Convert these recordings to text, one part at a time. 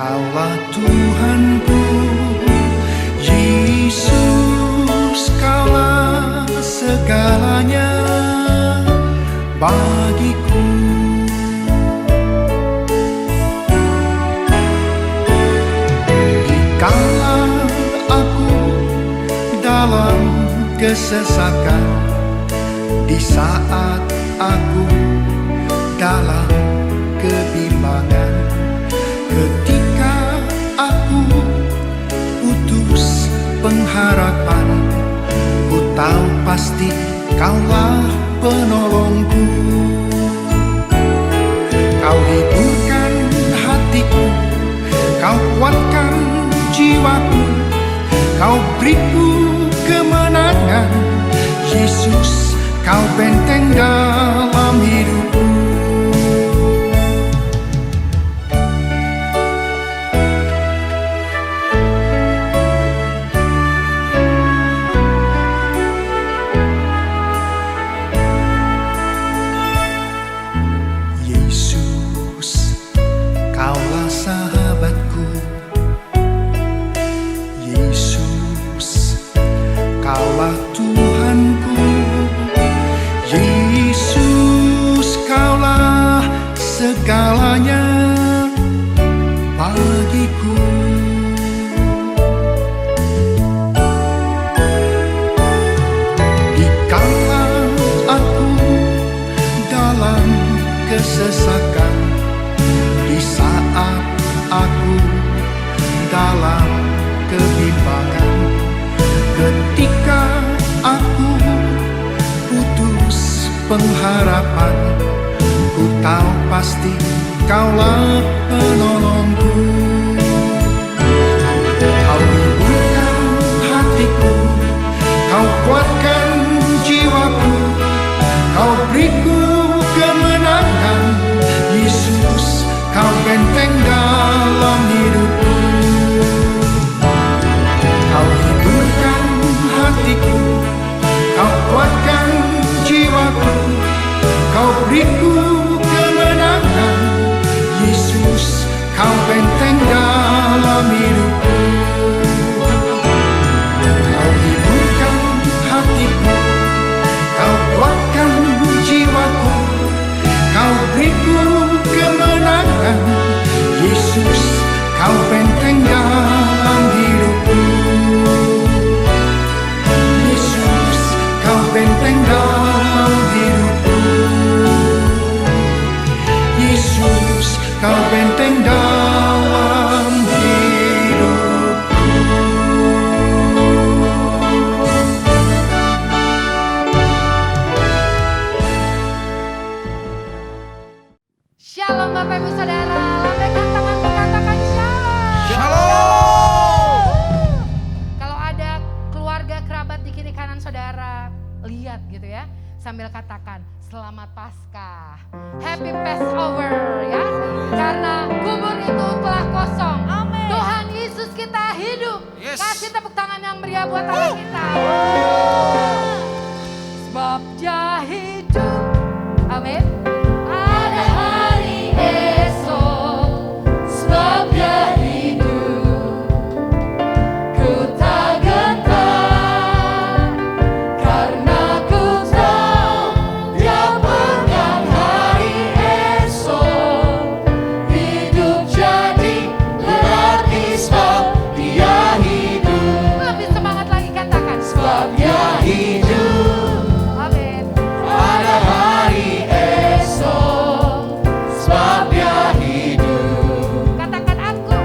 Kaulah Tuhanku, Yesus, Kaulah segalanya bagiku. Dikala aku dalam kesesakan, di saat aku dalam kebimbangan, ketika aku putus pengharapan, ku tahu pasti Kaulah penolongku. Kau hiburkan hatiku, Kau kuatkan jiwaku, Kau beriku kemenangan. Yesus, Kau benteng dalam hidupku. Yesus, Kaulah sahabatku. Yesus, Kaulah Tuhanku. Yesus, Kaulah segalanya bagiku. Dikala aku dalam kesesakan, di saat aku dalam kebimbangan, ketika aku putus pengharapan, ku tahu pasti Kaulah penolongku. Kau hiburkan hatiku, Kau kuatkan jiwaku, Kau beriku kemenangan. Yesus, Kau benteng dalam hidupku. Kau hiburkan hatiku, Kau kuatkan jiwaku, Kau beriku kemenangan. Yesus, Kau benteng dalam hidupku. Kau hiburkan hatiku, Kau kuatkan jiwaku, Kau beriku kemenangan. Yesus, Kau benteng dalam hidupku. Yesus, Kau benteng dalam hidupku. Yesus, Kau benteng dalam hidupku. Shalom Bapak Ibu Saudara, lambaikan tanganmu, katakan shalom. Shalom. Kalau ada keluarga kerabat di kiri kanan saudara, lihat gitu ya, sambil katakan selamat Paskah, Happy Passover ya, karena kubur itu telah kosong. Amin. Tuhan Yesus kita hidup. Yes. Kasih tepuk tangan yang meriah buat Allah kita. Sebab Dia hidup. Amin. Ada hari esok, sebab Dia hidup. Ku tak gentar, karena ku tahu Dia pegang hari esok. Hidup jadi berarti sebab Dia hidup. Lebih semangat lagi katakan, sebab Dia hidup. Amin. Ada hari esok, sebab Dia hidup. Katakan aku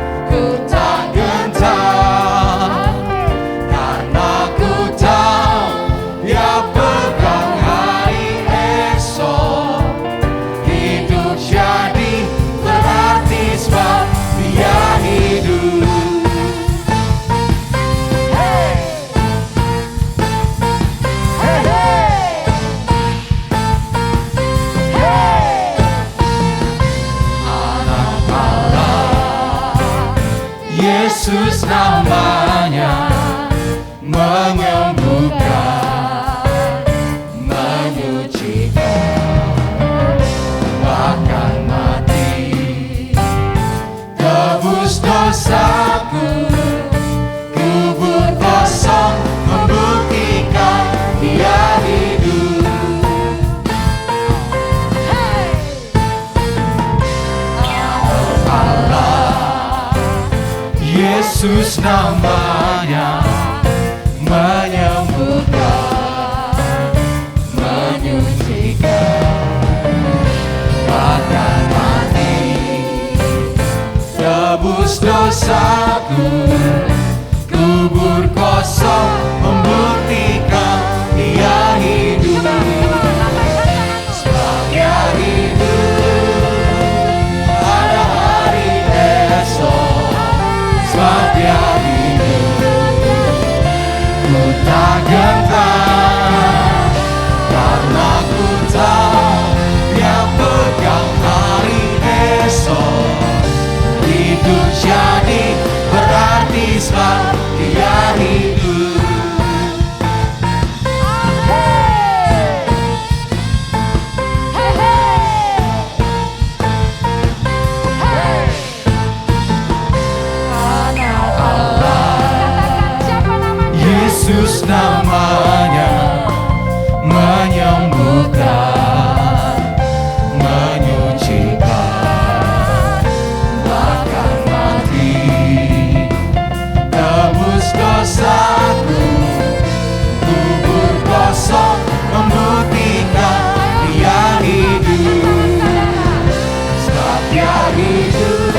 tak Gentar, Amin. karena ku tahu Dia pegang hari esok. Hidup jadi berarti sebab Dia hidup. Hey. Hey, hey. Hey. Anak Allah, Yesus namanya, menyembuhkan, menyucikan, bahkan mati tebus dosa. Yesus namanya, menyembuhkan, menyucikan, bahkan mati, tebus dosaku, kubur kosong membuktikan Dia hidup. Sebab Dia hidup, ada hari esok. Sebab Dia hidup, ku tak gentar, karena ku tahu Dia pegang hari esok. Hidup jadi berarti sebab Dia hidup. Yesus namanya, menyembuhkan, menyucikan, bahkan mati, tebus dosaku, kubur kosong membuktikan Dia hidup. Sebab Dia hidup,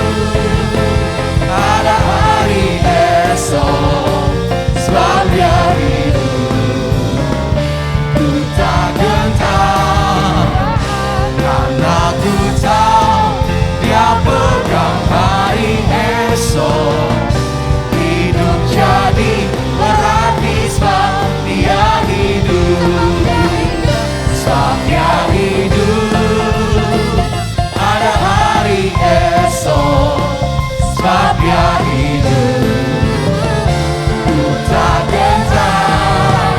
ada hari esok. Sebab Dia hidup, ku tak gentar, karena ku tahu Dia pegang hari esok. Hidup jadi berarti sebab Dia hidup. Sebab Dia hidup, ada hari esok. Sebab Dia hidup, tak gentar,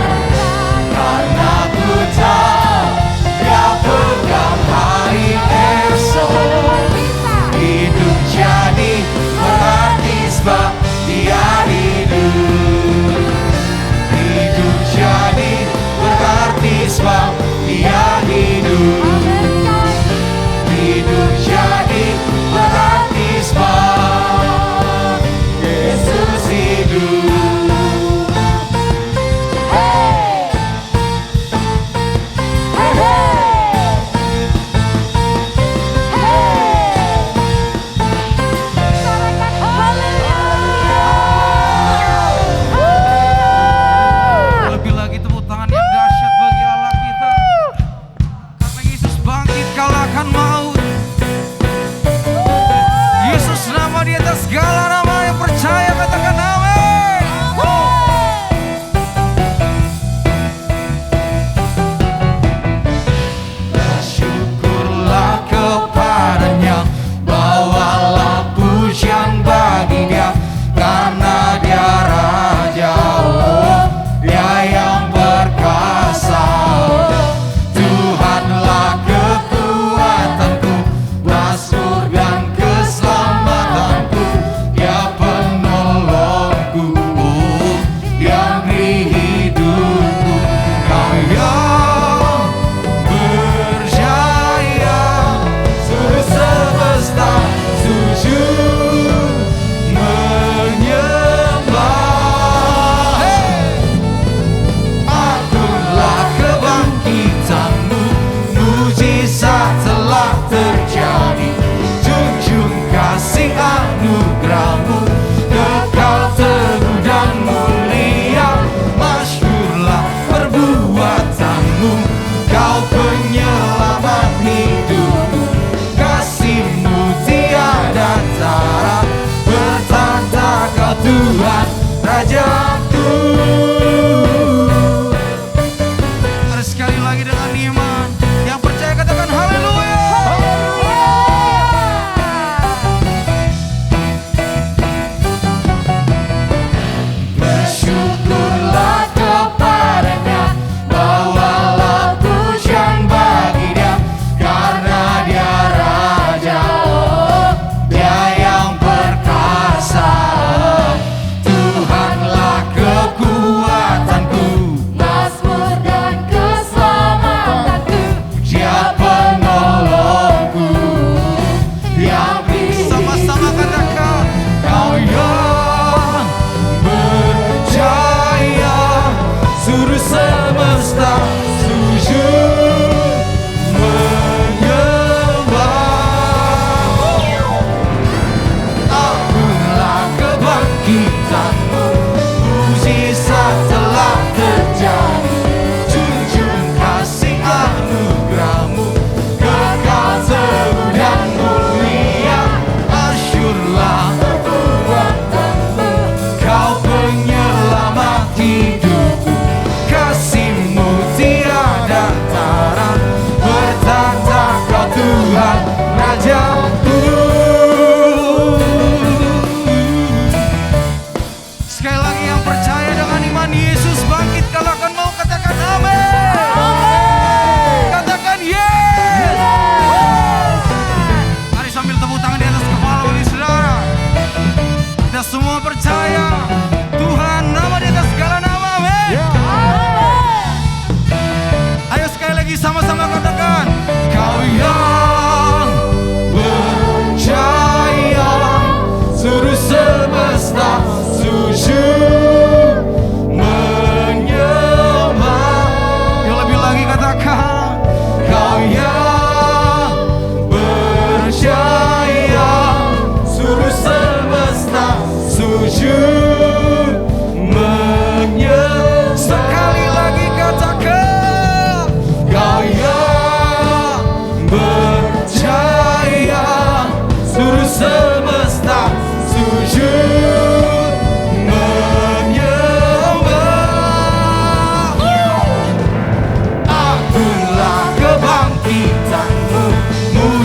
karena ku tahu Dia pegang hari esok. Hidup jadi berarti sebab Dia hidup. Hidup jadi berarti sebab Dia hidup. Hidup jadi berarti sebab Yesus hidup. Lebih lagi tepuk tangan yang dahsyat bagi Allah kita. Karena Yesus bangkit kalahkan maut. Yesus nama di atas segala nama, yang percaya katakan amin. Bersyukurlah kepadanya, bawalah pujian bagi Dia, karena Dia Raja, oh, Dia yang perkasa. Tuhanlah kekuatanku, masmur dan keselamatanku, Dia penolongku, oh, Dia beri hidupku. Kau yang berjaya, seluruh semesta sujud menyembah. Agunglah kebangkitanmu, mujizat telah terjadi. Junjung kasih anugerahmu, kekal teguh dan mulia. Masyhurlah perbuatanmu, Kau penyelamat hidupku. Kasih-Mu tiada tara, bertahta Kau Tuhan Rajaku. Ada sekali lagi dengan iman, yang percaya katakan haleluya. Bersyukurlah kepadanya, bawalah pujian bagi Dia, karena Dia Raja, oh, Dia yang perkasa. Tuhanlah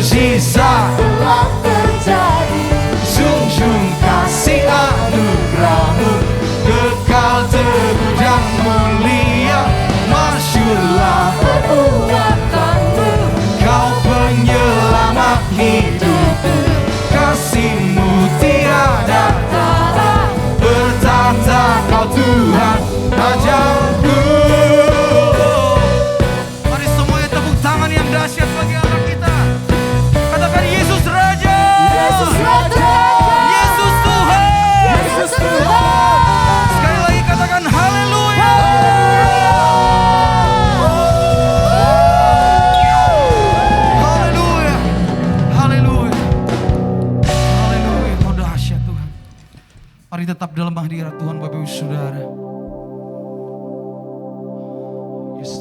mujizat telah terjadi. Junjung kasih anugerahmu kekal teguh dan mulia. Masyurlah Perbuatanmu kau penyelamat hidupku. Kasih-Mu tiada tara, bertata kau Tuhan ajalku. Mari semuanya tepuk tangan yang dahsyat bagi Allah kita. Katakan Yesus Raja, Yesus Raja, Yesus Tuhan. Yesus Tuhan. Sekali lagi katakan haleluya. Haleluya. Haleluya. Haleluya. Kau dahsyat Tuhan. Mari tetap dalam hadirat Tuhan Bapak Ibu Saudara. Yes.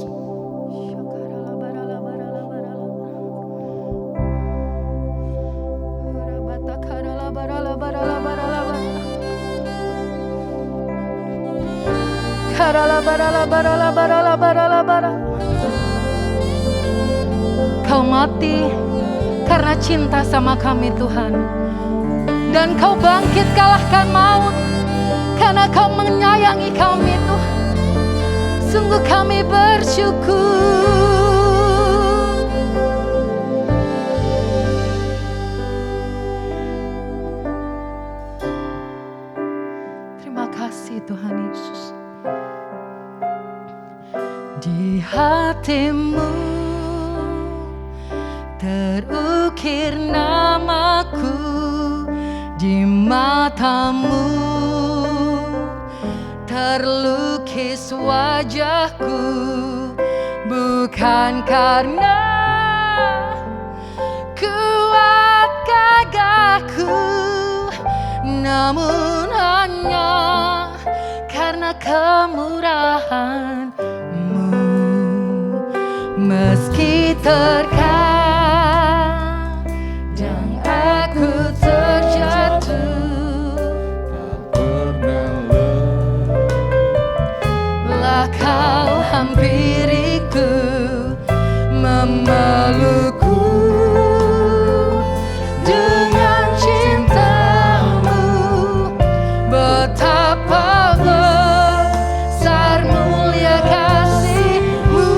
Kau mati karena cinta sama kami Tuhan. Dan kau bangkit kalahkan maut karena kau menyayangi kami Tuhan. Sungguh kami bersyukur. Terima kasih Tuhan Yesus. Di hatimu terukir namaku, di matamu terlukis wajahku, bukan karena kuat gagahku, namun hanya karena kemurahan-Mu. Meski terkadang aku terjatuh, lah kau hampiriku, memelukku dengan cinta-Mu. Betapa besar mulia kasih-Mu.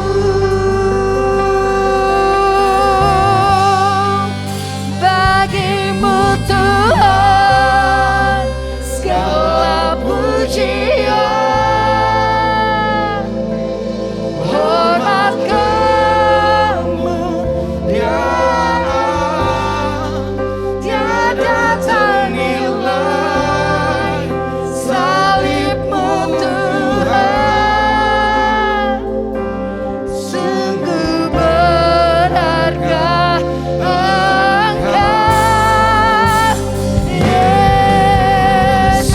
Bagi-Mu Tuhan segala pujian, hormat kemuliaan tiada ternilai. Salib-Mu Tuhan sungguh berharga. Engkau Yesus.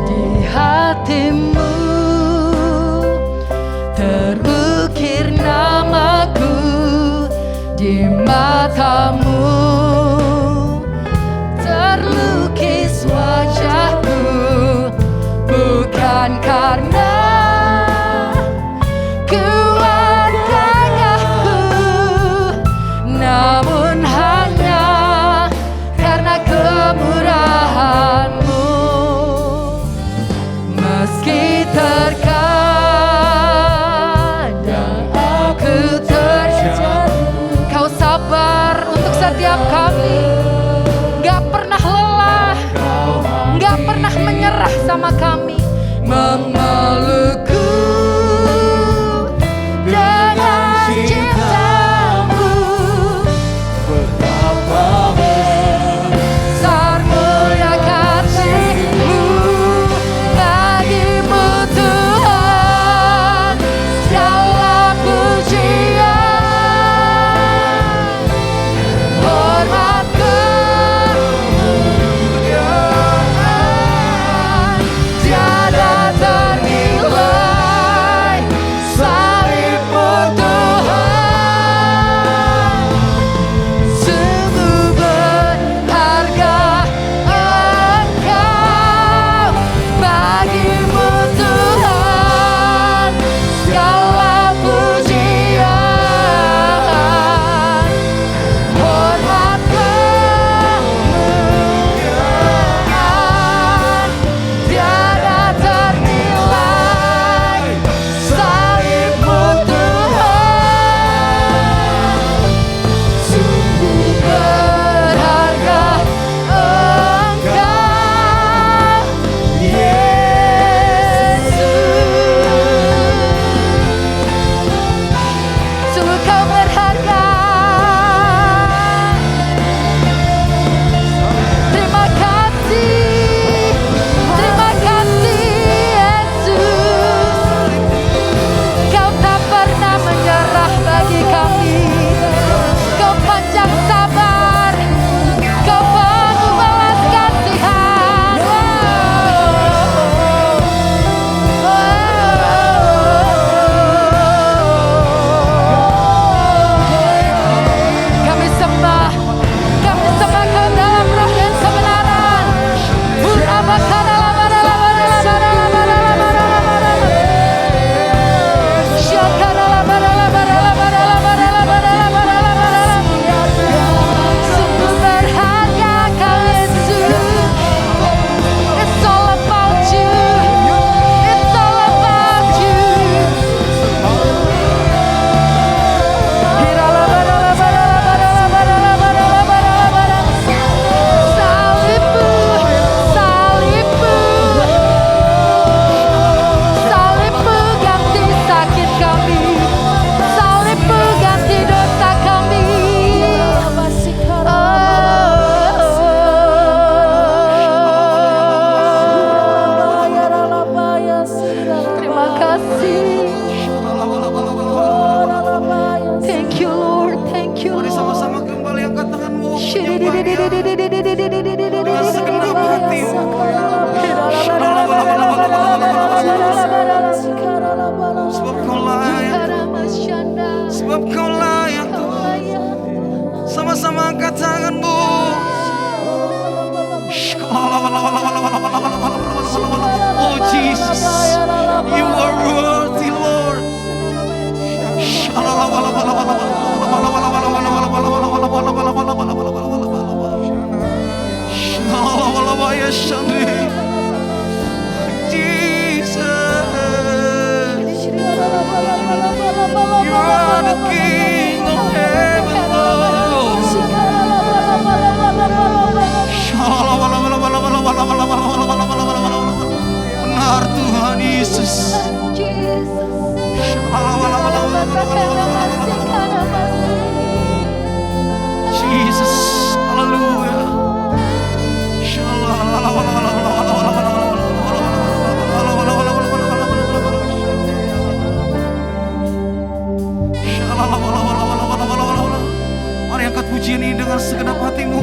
Di hatimu terukir namaku, di matamu terlukis wajahku, bukan karena kuat gagahku, namun hanya karena kemurahan-Mu. Meski terkadang aku terjatuh, Kau sabar untuk setiap kami. Gak pernah lelah, gak pernah menyerah sama kami. Memelukku dengan cinta-Mu. Betapa besar mulia kasih-Mu. Bagi-Mu Tuhan segala pujian, hormat You are worthy, Lord. Jesus, you are the King of heaven, Lord. Benar Tuhan Yesus. Jesus, haleluya. Mari angkat pujian ini dengan segenap hatimu.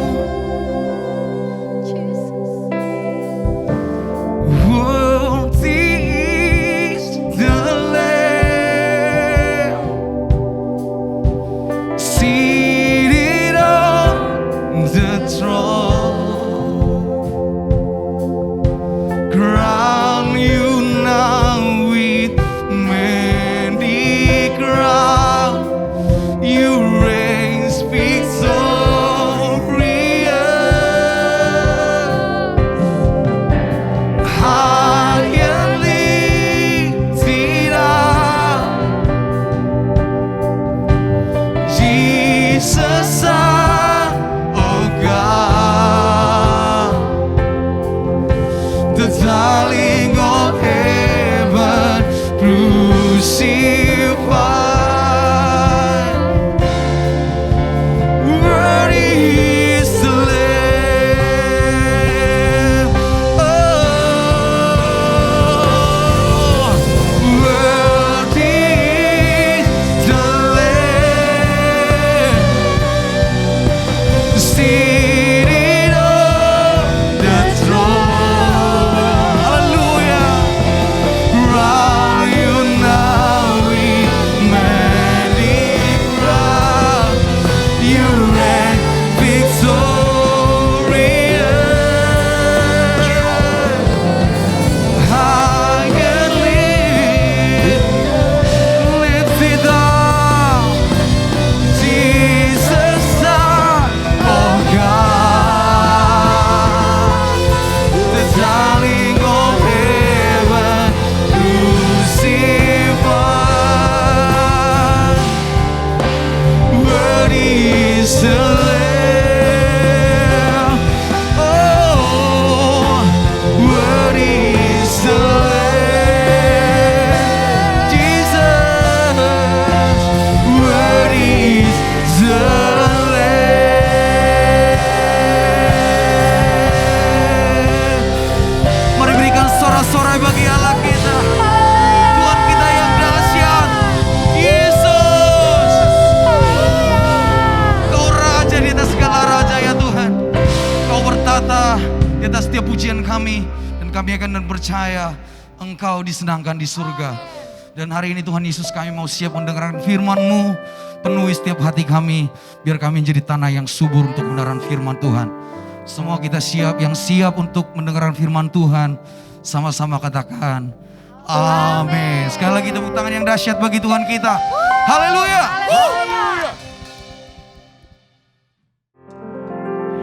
Percaya Engkau disenangkan di surga. Dan hari ini Tuhan Yesus, kami mau siap mendengarkan firman-Mu. Penuhi setiap hati kami, biar kami menjadi tanah yang subur untuk mendengarkan firman Tuhan. Semua kita siap, yang siap untuk mendengarkan firman Tuhan, sama-sama katakan amin. Sekali lagi tepuk tangan yang dahsyat bagi Tuhan kita. Haleluya.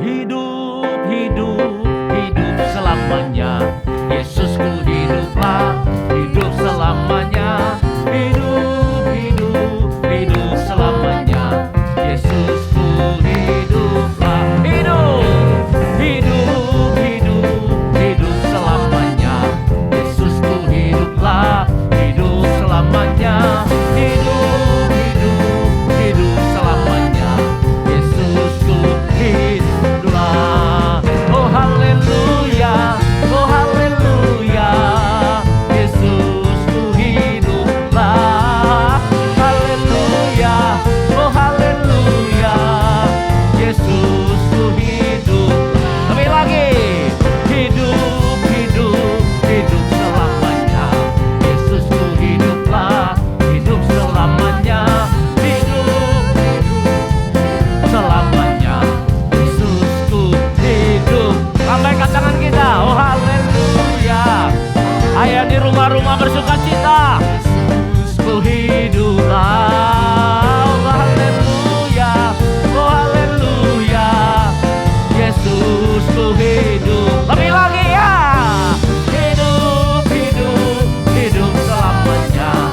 Hidup, hidup, hidup selamanya. Yesusku hiduplah, hidup selamanya. Hidup, hidup, hidup selamanya. Yesusku hiduplah. Hidup, hidup, hidup, hidup selamanya. Yesusku hiduplah, hidup selamanya. Hidup, hidup, hidup selamanya. Yesusku hiduplah. Oh haleluya, oh haleluya. Yesusku hidup. Lebih lagi ya. Hidup, hidup, hidup selamanya.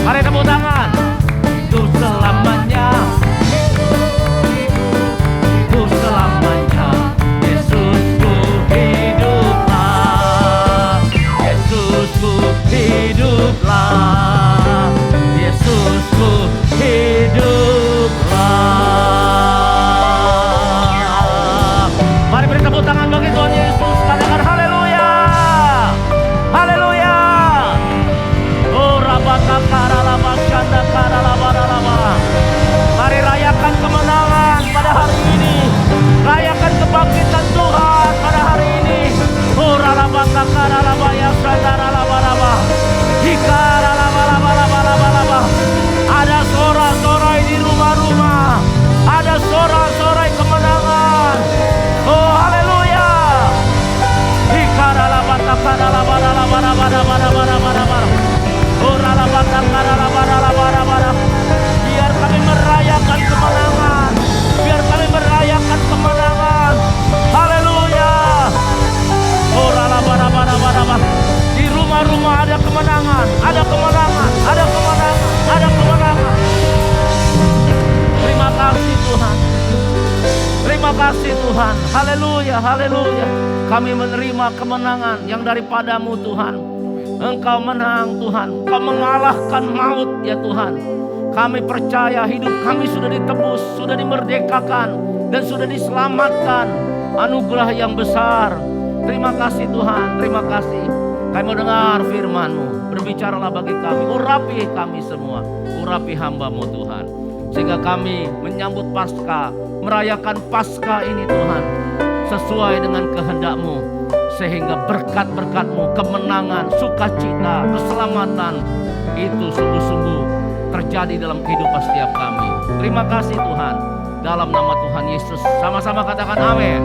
Mari tepuk tangan. Hidup selamanya. Hidup selamanya. Yesusku hiduplah. Yesusku hiduplah. Yesusku hiduplah. Mari beri tepuk tangan bagi Tuhan Yesus. Katakan haleluya. Haleluya. Oh rabaka karalaba syanda karalaba ralaba. Mari rayakan kemenangan pada hari ini. Rayakan kebangkitan Tuhan pada hari ini. Oh ralabaka karalaba ya syanda ralaba ralaba. Hika ralaba ralaba ralaba ralaba. Ada sorak-sorai di rumah-rumah. Ada sorak-sorai kemenangan. Oh haleluya. Hika ralaba karalaba ralaba ralaba ralaba ralaba. Oh ralaba karalaba ralaba ralaba. Biar kami merayakan kemenangan. Biar kami merayakan kemenangan. Haleluya. Oh ralaba ralaba ralaba. Di rumah-rumah ada kemenangan. Ada kemenangan. Ada kemenangan. Ada kemenangan. Terima kasih Tuhan. Terima kasih Tuhan. Haleluya, haleluya. Kami menerima kemenangan yang daripadamu Tuhan. Engkau menang Tuhan. Engkau mengalahkan maut ya Tuhan. Kami percaya hidup kami sudah ditebus, sudah dimerdekakan, dan sudah diselamatkan. Anugerah yang besar. Terima kasih Tuhan, terima kasih. Kami mendengar firman-Mu. Berbicaralah bagi kami. Urapi kami semua. Urapi hamba-Mu Tuhan. Sehingga kami menyambut Paskah, merayakan Paskah ini Tuhan, sesuai dengan kehendak-Mu. Sehingga berkat-berkat-Mu, kemenangan, sukacita, keselamatan, itu sungguh-sungguh terjadi dalam kehidupan setiap kami. Terima kasih Tuhan. Dalam nama Tuhan Yesus, sama-sama katakan amin.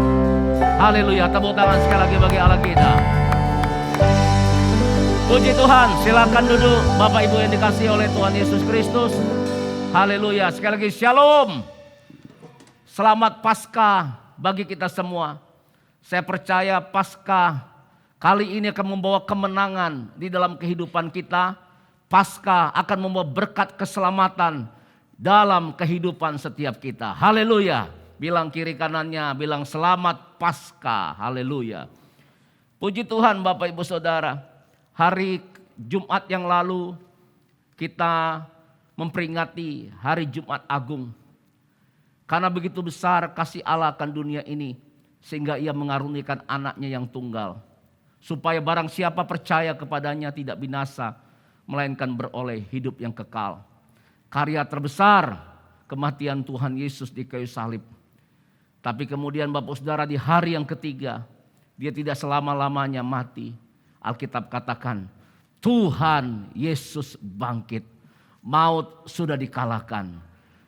Haleluya, tepuk tangan sekali lagi bagi Allah kita. Puji Tuhan, silakan duduk Bapak Ibu yang dikasihi oleh Tuhan Yesus Kristus. Haleluya, sekali lagi shalom. Selamat Paskah bagi kita semua. Saya percaya Paskah kali ini akan membawa kemenangan di dalam kehidupan kita. Paskah akan membawa berkat keselamatan dalam kehidupan setiap kita. Haleluya. Bilang kiri kanannya, bilang selamat Paskah. Haleluya. Puji Tuhan Bapak Ibu Saudara. Hari Jumat yang lalu kita memperingati hari Jumat Agung. Karena begitu besar kasih Allah akan dunia ini, sehingga ia mengaruniakan anaknya yang tunggal. Supaya barang siapa percaya kepadanya tidak binasa, melainkan beroleh hidup yang kekal. Karya terbesar kematian Tuhan Yesus di kayu salib. Tapi kemudian Bapak Saudara di hari yang ketiga, dia tidak selama-lamanya mati. Alkitab katakan, Tuhan Yesus bangkit. Maut sudah dikalahkan.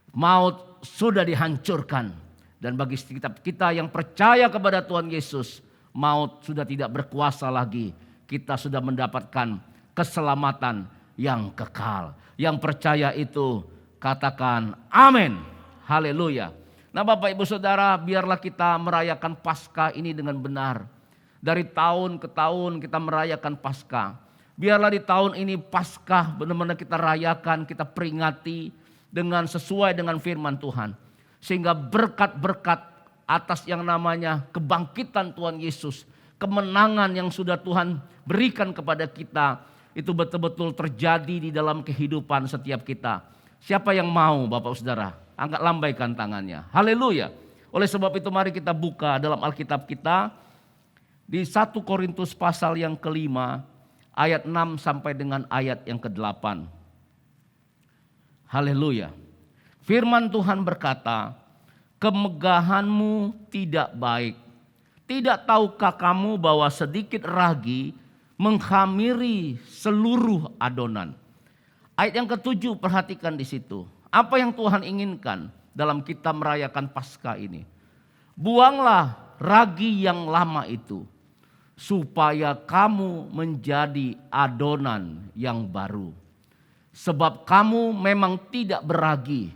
Maut sudah dihancurkan. Dan bagi kita yang percaya kepada Tuhan Yesus, maut sudah tidak berkuasa lagi. Kita sudah mendapatkan keselamatan yang kekal. Yang percaya itu katakan amin. Haleluya. Nah Bapak Ibu Saudara, biarlah kita merayakan Paskah ini dengan benar. Dari tahun ke tahun kita merayakan Paskah. Biarlah di tahun ini Paskah benar-benar kita rayakan, kita peringati dengan sesuai dengan firman Tuhan. Sehingga berkat-berkat atas yang namanya kebangkitan Tuhan Yesus, kemenangan yang sudah Tuhan berikan kepada kita, itu betul-betul terjadi di dalam kehidupan setiap kita. Siapa yang mau Bapak Saudara? Angkat lambaikan tangannya. Haleluya. Oleh sebab itu mari kita buka dalam Alkitab kita di 1 Korintus pasal yang kelima ayat 6 sampai dengan ayat yang ke-8. Haleluya. Firman Tuhan berkata, kemegahanmu tidak baik. Tidak tahukah kamu bahwa sedikit ragi menghamiri seluruh adonan? Ayat yang ke-7 perhatikan di situ. Apa yang Tuhan inginkan dalam kita merayakan Paskah ini? Buanglah ragi yang lama itu, supaya kamu menjadi adonan yang baru. Sebab kamu memang tidak beragi.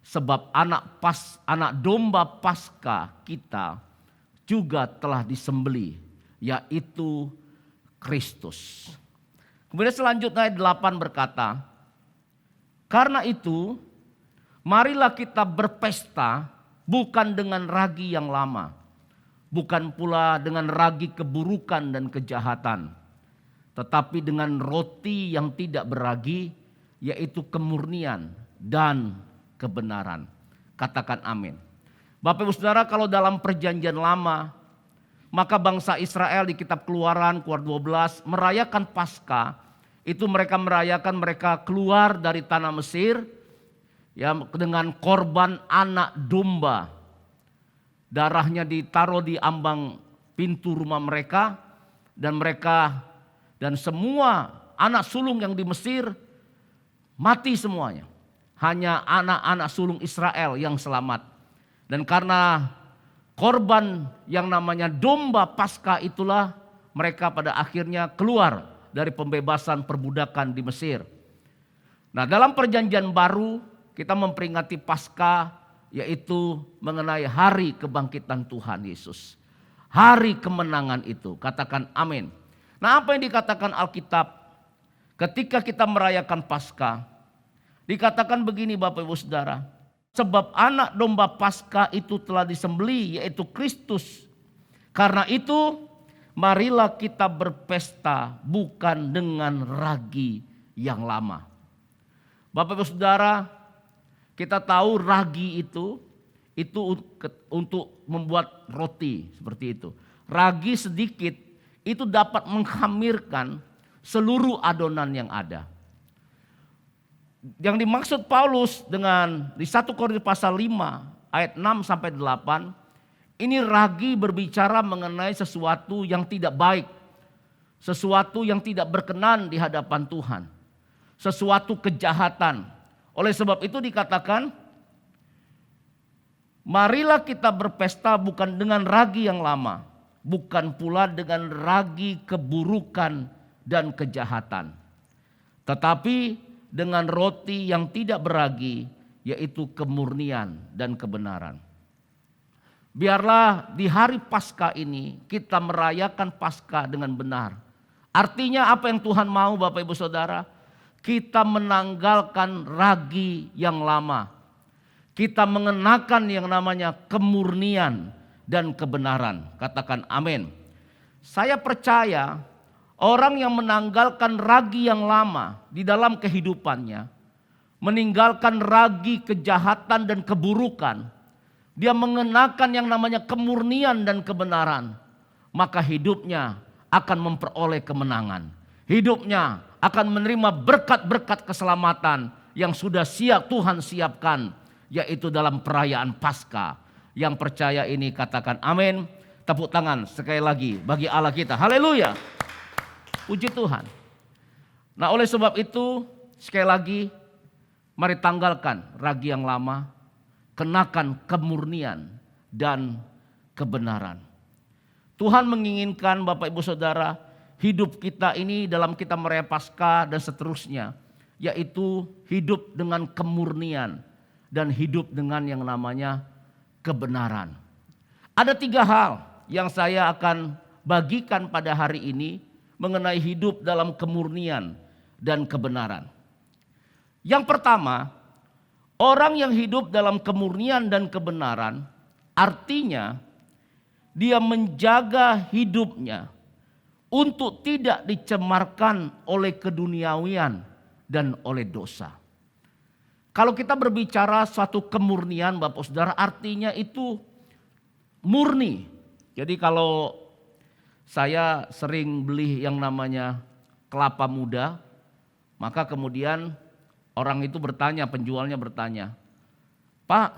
Sebab anak domba Paskah kita juga telah disembelih, yaitu Kristus. Kemudian selanjutnya ayat 8 berkata, karena itu marilah kita berpesta bukan dengan ragi yang lama, bukan pula dengan ragi keburukan dan kejahatan, tetapi dengan roti yang tidak beragi, yaitu kemurnian dan kebenaran. Katakan amin. Bapak Ibu Saudara, kalau dalam perjanjian lama, maka bangsa Israel di kitab Keluaran 12 merayakan Paskah. Itu mereka merayakan mereka keluar dari tanah Mesir ya, dengan korban anak domba. Darahnya ditaruh di ambang pintu rumah mereka, dan semua anak sulung yang di Mesir mati semuanya. Hanya anak-anak sulung Israel yang selamat. Dan karena korban yang namanya domba Paskah itulah mereka pada akhirnya keluar dari pembebasan perbudakan di Mesir. Nah, dalam perjanjian baru kita memperingati Paskah, yaitu mengenai hari kebangkitan Tuhan Yesus. Hari kemenangan itu, katakan amin. Nah, apa yang dikatakan Alkitab ketika kita merayakan Paskah? Dikatakan begini Bapak Ibu Saudara, sebab anak domba Paskah itu telah disembelih, yaitu Kristus. Karena itu marilah kita berpesta bukan dengan ragi yang lama. Bapak Ibu Saudara, kita tahu ragi itu untuk membuat roti seperti itu. Ragi sedikit itu dapat menghamirkan seluruh adonan yang ada. Yang dimaksud Paulus dengan di 1 Korintus pasal 5 ayat 6 sampai 8, ini ragi berbicara mengenai sesuatu yang tidak baik, sesuatu yang tidak berkenan di hadapan Tuhan, sesuatu kejahatan. Oleh sebab itu dikatakan, marilah kita berpesta bukan dengan ragi yang lama, bukan pula dengan ragi keburukan dan kejahatan, tetapi dengan roti yang tidak beragi, yaitu kemurnian dan kebenaran. Biarlah di hari Paskah ini kita merayakan Paskah dengan benar. Artinya apa yang Tuhan mau Bapak Ibu Saudara? Kita menanggalkan ragi yang lama. Kita mengenakan yang namanya kemurnian dan kebenaran. Katakan amin. Saya percaya orang yang menanggalkan ragi yang lama di dalam kehidupannya, meninggalkan ragi kejahatan dan keburukan, dia mengenakan yang namanya kemurnian dan kebenaran, maka hidupnya akan memperoleh kemenangan. Hidupnya akan menerima berkat-berkat keselamatan yang sudah Tuhan siapkan, yaitu dalam perayaan Paskah. Yang percaya ini katakan amin. Tepuk tangan sekali lagi bagi Allah kita. Haleluya. Puji Tuhan. Nah, oleh sebab itu sekali lagi mari tanggalkan ragi yang lama, kenakan kemurnian dan kebenaran. Tuhan menginginkan Bapak Ibu Saudara, hidup kita ini dalam kita merayakan Paskah dan seterusnya, yaitu hidup dengan kemurnian dan hidup dengan yang namanya kebenaran. Ada 3 hal yang saya akan bagikan pada hari ini mengenai hidup dalam kemurnian dan kebenaran. Yang pertama, orang yang hidup dalam kemurnian dan kebenaran artinya dia menjaga hidupnya untuk tidak dicemarkan oleh keduniawian dan oleh dosa. Kalau kita berbicara suatu kemurnian Bapak Saudara, artinya itu murni. Jadi kalau saya sering beli yang namanya kelapa muda, maka kemudian orang itu bertanya, penjualnya bertanya, "Pak,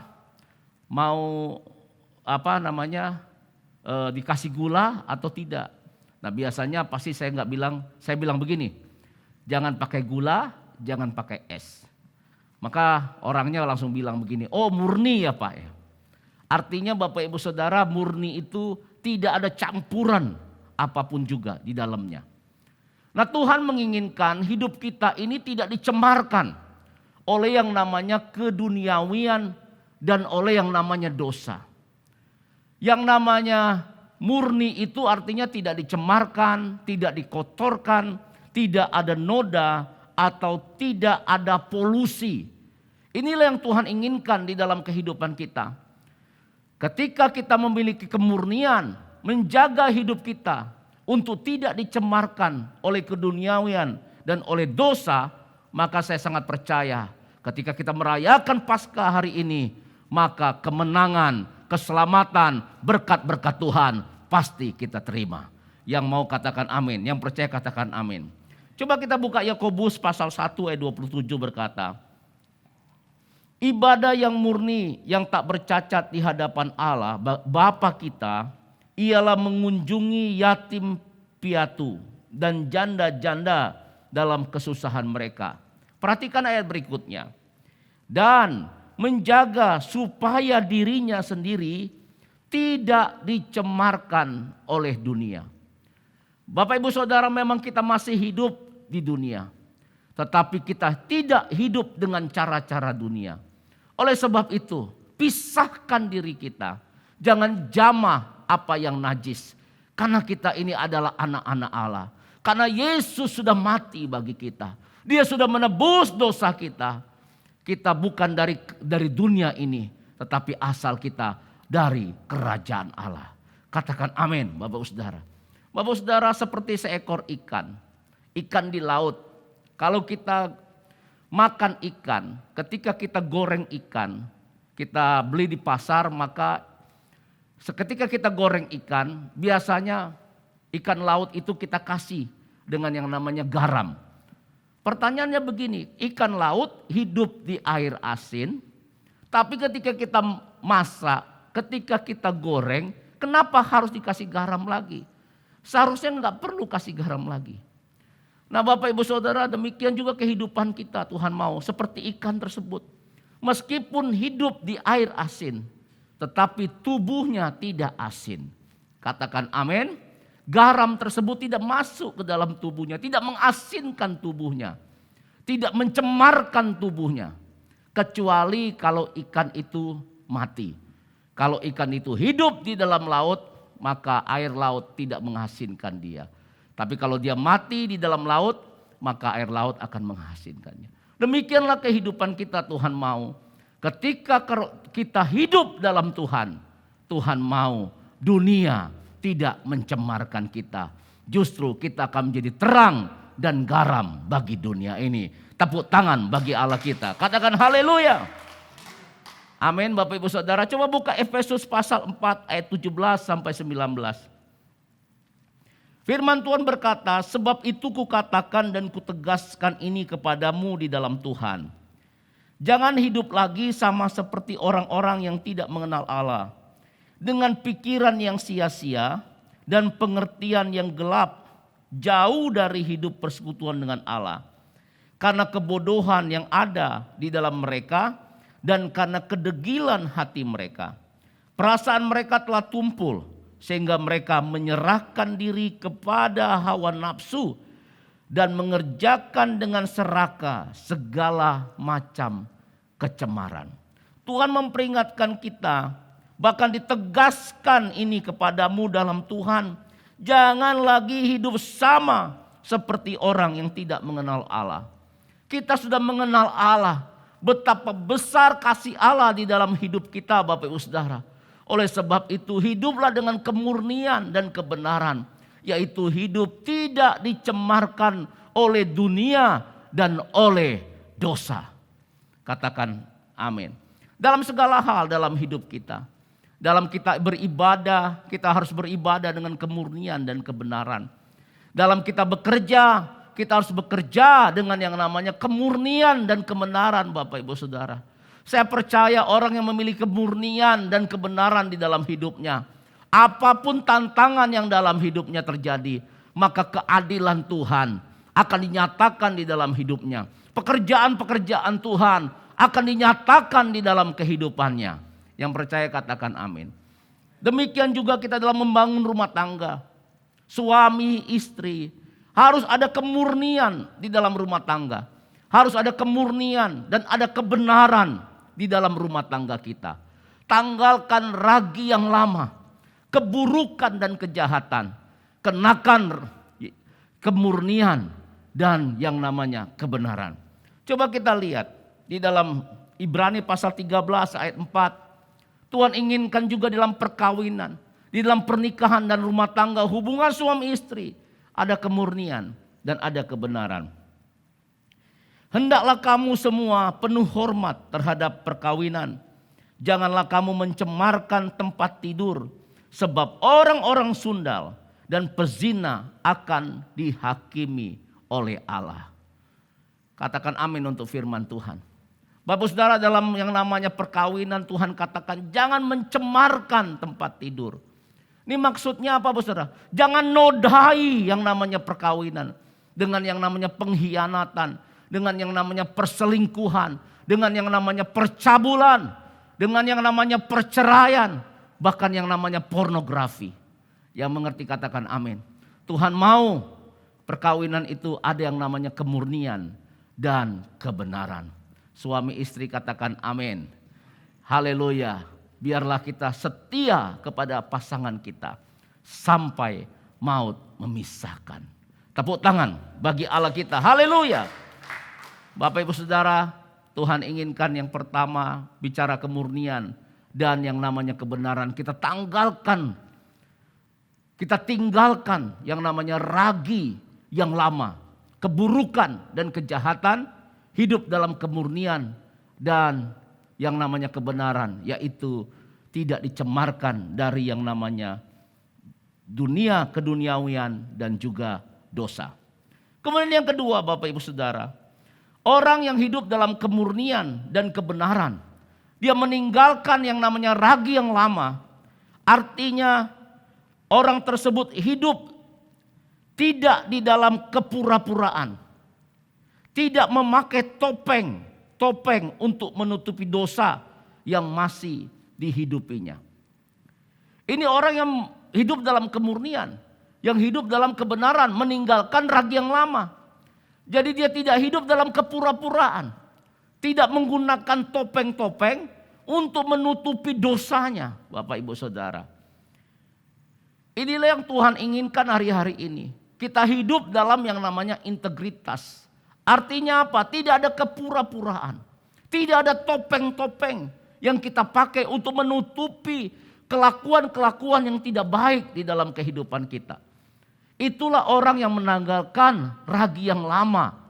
mau dikasih gula atau tidak?" Nah, biasanya pasti saya bilang begini, "Jangan pakai gula, jangan pakai es." Maka orangnya langsung bilang begini, "Oh, murni ya, Pak ya." Artinya Bapak Ibu Saudara, murni itu tidak ada campuran apapun juga di dalamnya. Nah, Tuhan menginginkan hidup kita ini tidak dicemarkan oleh yang namanya keduniawian dan oleh yang namanya dosa. Yang namanya Murni itu artinya tidak dicemarkan, tidak dikotorkan, tidak ada noda atau tidak ada polusi. Inilah yang Tuhan inginkan di dalam kehidupan kita. Ketika kita memiliki kemurnian, menjaga hidup kita untuk tidak dicemarkan oleh keduniawian dan oleh dosa, maka saya sangat percaya ketika kita merayakan Paskah hari ini, maka kemenangan, keselamatan, berkat-berkat Tuhan pasti kita terima. Yang mau katakan amin, yang percaya katakan amin. Coba kita buka Yakobus pasal 1 ayat 27 berkata, ibadah yang murni yang tak bercacat di hadapan Allah Bapa kita ialah mengunjungi yatim piatu dan janda-janda dalam kesusahan mereka. Perhatikan ayat berikutnya. Dan menjaga supaya dirinya sendiri tidak dicemarkan oleh dunia. Bapak Ibu Saudara, memang kita masih hidup di dunia. Tetapi kita tidak hidup dengan cara-cara dunia. Oleh sebab itu, pisahkan diri kita. Jangan jamah apa yang najis. Karena kita ini adalah anak-anak Allah. Karena Yesus sudah mati bagi kita. Dia sudah menebus dosa kita. Kita bukan dari dunia ini, tetapi asal kita dari kerajaan Allah. Katakan amin, Bapak Saudara. Bapak Saudara, seperti seekor ikan. Ikan di laut. Kalau kita makan ikan, ketika kita goreng ikan, kita beli di pasar, maka ketika kita goreng ikan, biasanya ikan laut itu kita kasih dengan yang namanya garam. Pertanyaannya begini, ikan laut hidup di air asin, tapi ketika kita masak, ketika kita goreng, kenapa harus dikasih garam lagi? Seharusnya nggak perlu kasih garam lagi. Nah Bapak Ibu Saudara, demikian juga kehidupan kita Tuhan mau seperti ikan tersebut. Meskipun hidup di air asin, tetapi tubuhnya tidak asin. Katakan amin. Garam tersebut tidak masuk ke dalam tubuhnya, tidak mengasinkan tubuhnya, tidak mencemarkan tubuhnya. Kecuali kalau ikan itu mati. Kalau ikan itu hidup di dalam laut, maka air laut tidak mengasinkan dia. Tapi kalau dia mati di dalam laut, maka air laut akan mengasinkannya. Demikianlah kehidupan kita Tuhan mau. Ketika kita hidup dalam Tuhan, Tuhan mau dunia tidak mencemarkan kita. Justru kita akan menjadi terang dan garam bagi dunia ini. Tepuk tangan bagi Allah kita. Katakan haleluya. Amin Bapak Ibu Saudara. Coba buka Efesus pasal 4 ayat 17 sampai 19. Firman Tuhan berkata, sebab itu kukatakan dan kutegaskan ini kepadamu di dalam Tuhan. Jangan hidup lagi sama seperti orang-orang yang tidak mengenal Allah. Dengan pikiran yang sia-sia dan pengertian yang gelap, jauh dari hidup persekutuan dengan Allah. Karena kebodohan yang ada di dalam mereka dan karena kedegilan hati mereka. Perasaan mereka telah tumpul sehingga mereka menyerahkan diri kepada hawa nafsu dan mengerjakan dengan serakah segala macam kecemaran. Tuhan memperingatkan kita, bahkan ditegaskan ini kepadamu dalam Tuhan. Jangan lagi hidup sama seperti orang yang tidak mengenal Allah. Kita sudah mengenal Allah. Betapa besar kasih Allah di dalam hidup kita Bapak Ibu Saudara. Oleh sebab itu hiduplah dengan kemurnian dan kebenaran. Yaitu hidup tidak dicemarkan oleh dunia dan oleh dosa. Katakan amin. Dalam segala hal dalam hidup kita. Dalam kita beribadah, kita harus beribadah dengan kemurnian dan kebenaran. Dalam kita bekerja, kita harus bekerja dengan yang namanya kemurnian dan kebenaran Bapak Ibu Saudara. Saya percaya orang yang memiliki kemurnian dan kebenaran di dalam hidupnya, apapun tantangan yang dalam hidupnya terjadi, maka keadilan Tuhan akan dinyatakan di dalam hidupnya. Pekerjaan-pekerjaan Tuhan akan dinyatakan di dalam kehidupannya. Yang percaya katakan amin. Demikian juga kita dalam membangun rumah tangga. Suami, istri. Harus ada kemurnian di dalam rumah tangga. Harus ada kemurnian dan ada kebenaran di dalam rumah tangga kita. Tanggalkan ragi yang lama. keburukan dan kejahatan. Kenakan kemurnian dan yang namanya kebenaran. Coba kita lihat di dalam Ibrani pasal 13 ayat 4. Tuhan inginkan juga dalam perkawinan, di dalam pernikahan dan rumah tangga, hubungan suami istri, ada kemurnian dan ada kebenaran. Hendaklah kamu semua penuh hormat terhadap perkawinan. Janganlah kamu mencemarkan tempat tidur, sebab orang-orang sundal dan pezina akan dihakimi oleh Allah. Katakan amin untuk firman Tuhan. Bapak saudara, dalam yang namanya perkawinan Tuhan katakan jangan mencemarkan tempat tidur. Ini maksudnya apa Bapak saudara? Jangan nodai yang namanya perkawinan dengan yang namanya pengkhianatan, dengan yang namanya perselingkuhan, dengan yang namanya percabulan, dengan yang namanya perceraian, bahkan yang namanya pornografi. Yang mengerti katakan amin. Tuhan mau perkawinan itu ada yang namanya kemurnian dan kebenaran. Suami istri katakan amin. Haleluya. Biarlah kita setia kepada pasangan kita sampai maut memisahkan. Tepuk tangan bagi Allah kita. Haleluya. Bapak Ibu Saudara, Tuhan inginkan yang pertama bicara kemurnian dan yang namanya kebenaran. Kita tinggalkan yang namanya ragi yang lama, keburukan dan kejahatan, hidup dalam kemurnian dan yang namanya kebenaran, yaitu tidak dicemarkan dari yang namanya dunia keduniawian dan juga dosa. Kemudian yang kedua Bapak Ibu Saudara, orang yang hidup dalam kemurnian dan kebenaran, dia meninggalkan yang namanya ragi yang lama. Artinya orang tersebut hidup tidak di dalam kepura-puraan. Tidak memakai topeng untuk menutupi dosa yang masih dihidupinya. Ini orang yang hidup dalam kemurnian, yang hidup dalam kebenaran, meninggalkan ragi yang lama. Jadi dia tidak hidup dalam kepura-puraan, tidak menggunakan topeng-topeng untuk menutupi dosanya, Bapak Ibu Saudara. Inilah yang Tuhan inginkan hari-hari ini. Kita hidup dalam yang namanya integritas. Artinya apa? Tidak ada kepura-puraan. Tidak ada topeng-topeng yang kita pakai untuk menutupi kelakuan-kelakuan yang tidak baik di dalam kehidupan kita. Itulah orang yang menanggalkan ragi yang lama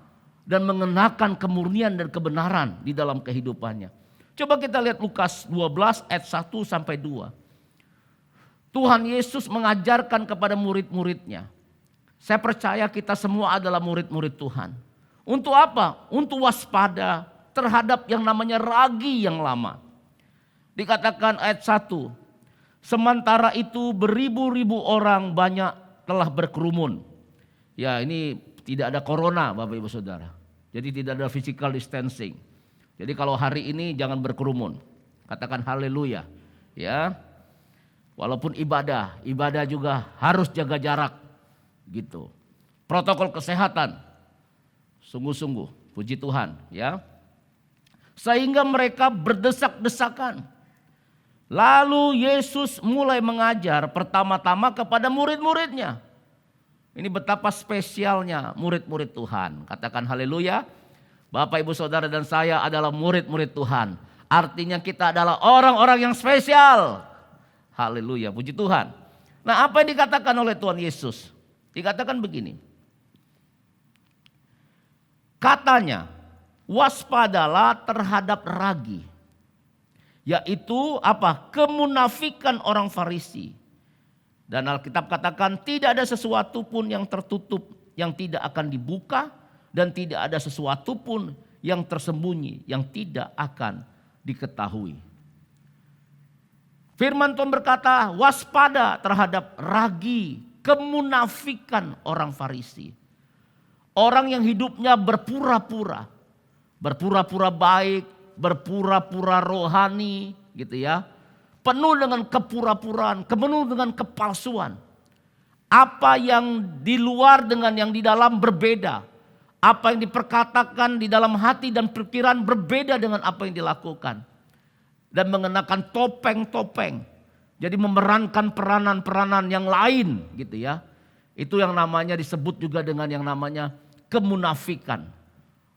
dan mengenakan kemurnian dan kebenaran di dalam kehidupannya. Coba kita lihat Lukas 12 ayat 1 sampai 2. Tuhan Yesus mengajarkan kepada murid-muridnya. Saya percaya kita semua adalah murid-murid Tuhan. Untuk apa? Untuk waspada terhadap yang namanya ragi yang lama. Dikatakan ayat 1. Sementara itu beribu-ribu orang banyak telah berkerumun. Ya, ini tidak ada corona Bapak Ibu Saudara. Jadi tidak ada physical distancing. Jadi kalau hari ini jangan berkerumun. Katakan haleluya. Ya. Walaupun ibadah juga harus jaga jarak gitu. Protokol kesehatan sungguh-sungguh, puji Tuhan ya. Sehingga mereka berdesak-desakan. Lalu Yesus mulai mengajar pertama-tama kepada murid-muridnya. Ini betapa spesialnya murid-murid Tuhan. Katakan haleluya. Bapak Ibu Saudara dan saya adalah murid-murid Tuhan. Artinya kita adalah orang-orang yang spesial. Haleluya, puji Tuhan. Nah, apa yang dikatakan oleh Tuhan Yesus? Dikatakan begini. Katanya, waspadalah terhadap ragi. Yaitu apa? Kemunafikan orang Farisi. Dan Alkitab katakan tidak ada sesuatu pun yang tertutup yang tidak akan dibuka. Dan tidak ada sesuatu pun yang tersembunyi yang tidak akan diketahui. Firman Tuhan berkata, waspada terhadap ragi, kemunafikan orang Farisi. Orang yang hidupnya berpura-pura. Berpura-pura baik, berpura-pura rohani gitu ya. Penuh dengan kepura-puraan, penuh dengan kepalsuan. Apa yang di luar dengan yang di dalam berbeda. Apa yang diperkatakan di dalam hati dan pikiran berbeda dengan apa yang dilakukan. Dan mengenakan topeng-topeng Jadi memerankan peranan-peranan yang lain gitu ya. Itu yang namanya disebut juga dengan yang namanya kemunafikan.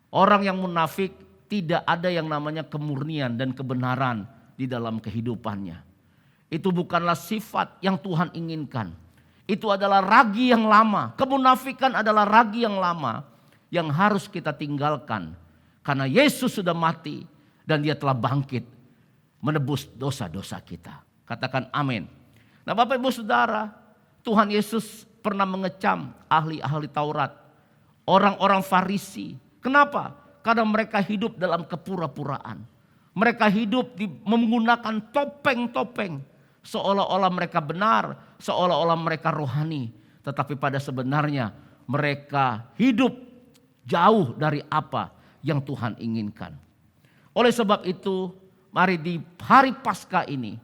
Orang yang munafik tidak ada yang namanya kemurnian dan kebenaran di dalam kehidupannya. Itu bukanlah sifat yang Tuhan inginkan. Itu adalah ragi yang lama. Kemunafikan adalah ragi yang lama yang harus kita tinggalkan. Karena Yesus sudah mati dan dia telah bangkit menebus dosa-dosa kita. Katakan amin. Nah Bapak Ibu Saudara, Tuhan Yesus pernah mengecam ahli-ahli Taurat, orang-orang Farisi. Kenapa? Karena mereka hidup dalam kepura-puraan. Mereka hidup menggunakan topeng-topeng. Seolah-olah mereka benar, seolah-olah mereka rohani. Tetapi pada sebenarnya mereka hidup jauh dari apa yang Tuhan inginkan. Oleh sebab itu, mari di hari Paskah ini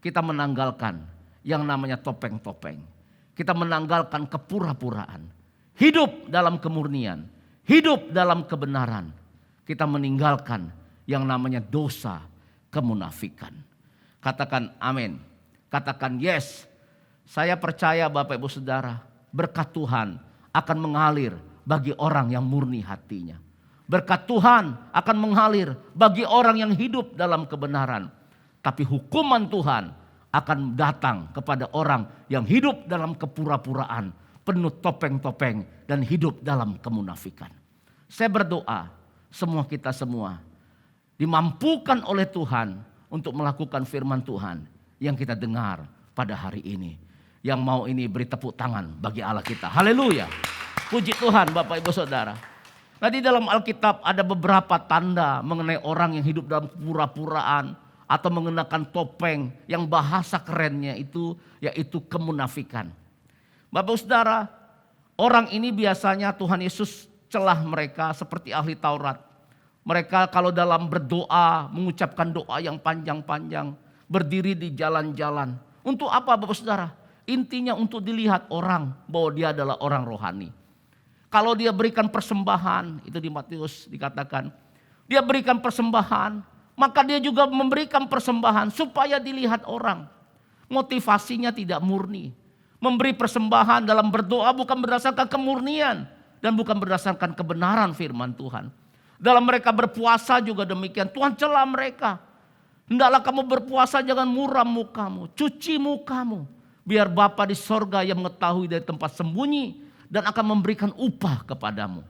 kita menanggalkan yang namanya topeng-topeng. Kita menanggalkan kepura-puraan. Hidup dalam kemurnian. Hidup dalam kebenaran. Kita meninggalkan yang namanya dosa kemunafikan. Katakan amin. Katakan yes. Saya percaya Bapak Ibu Saudara, berkat Tuhan akan mengalir bagi orang yang murni hatinya. Berkat Tuhan akan mengalir bagi orang yang hidup dalam kebenaran. Tapi hukuman Tuhan akan datang kepada orang yang hidup dalam kepura-puraan, penuh topeng-topeng dan hidup dalam kemunafikan. Saya berdoa kita semua dimampukan oleh Tuhan untuk melakukan firman Tuhan yang kita dengar pada hari ini. Yang mau ini beri tepuk tangan bagi Allah kita. Haleluya. Puji Tuhan Bapak Ibu Saudara. Nah di dalam Alkitab ada beberapa tanda mengenai orang yang hidup dalam pura-puraan atau mengenakan topeng yang bahasa kerennya itu yaitu kemunafikan. Bapak Saudara, orang ini biasanya Tuhan Yesus celah mereka seperti ahli Taurat. Mereka kalau dalam berdoa mengucapkan doa yang panjang-panjang, berdiri di jalan-jalan. Untuk apa Bapak Saudara? Intinya untuk dilihat orang bahwa dia adalah orang rohani. Kalau dia berikan persembahan, itu di Matius dikatakan, dia berikan persembahan, maka dia juga memberikan persembahan supaya dilihat orang. Motivasinya tidak murni. Memberi persembahan dalam berdoa bukan berdasarkan kemurnian dan bukan berdasarkan kebenaran firman Tuhan. Dalam mereka berpuasa juga demikian, Tuhan celah mereka. Hendaklah kamu berpuasa, jangan muram mukamu, cuci mukamu. Biar Bapa di sorga yang mengetahui dari tempat sembunyi dan akan memberikan upah kepadamu.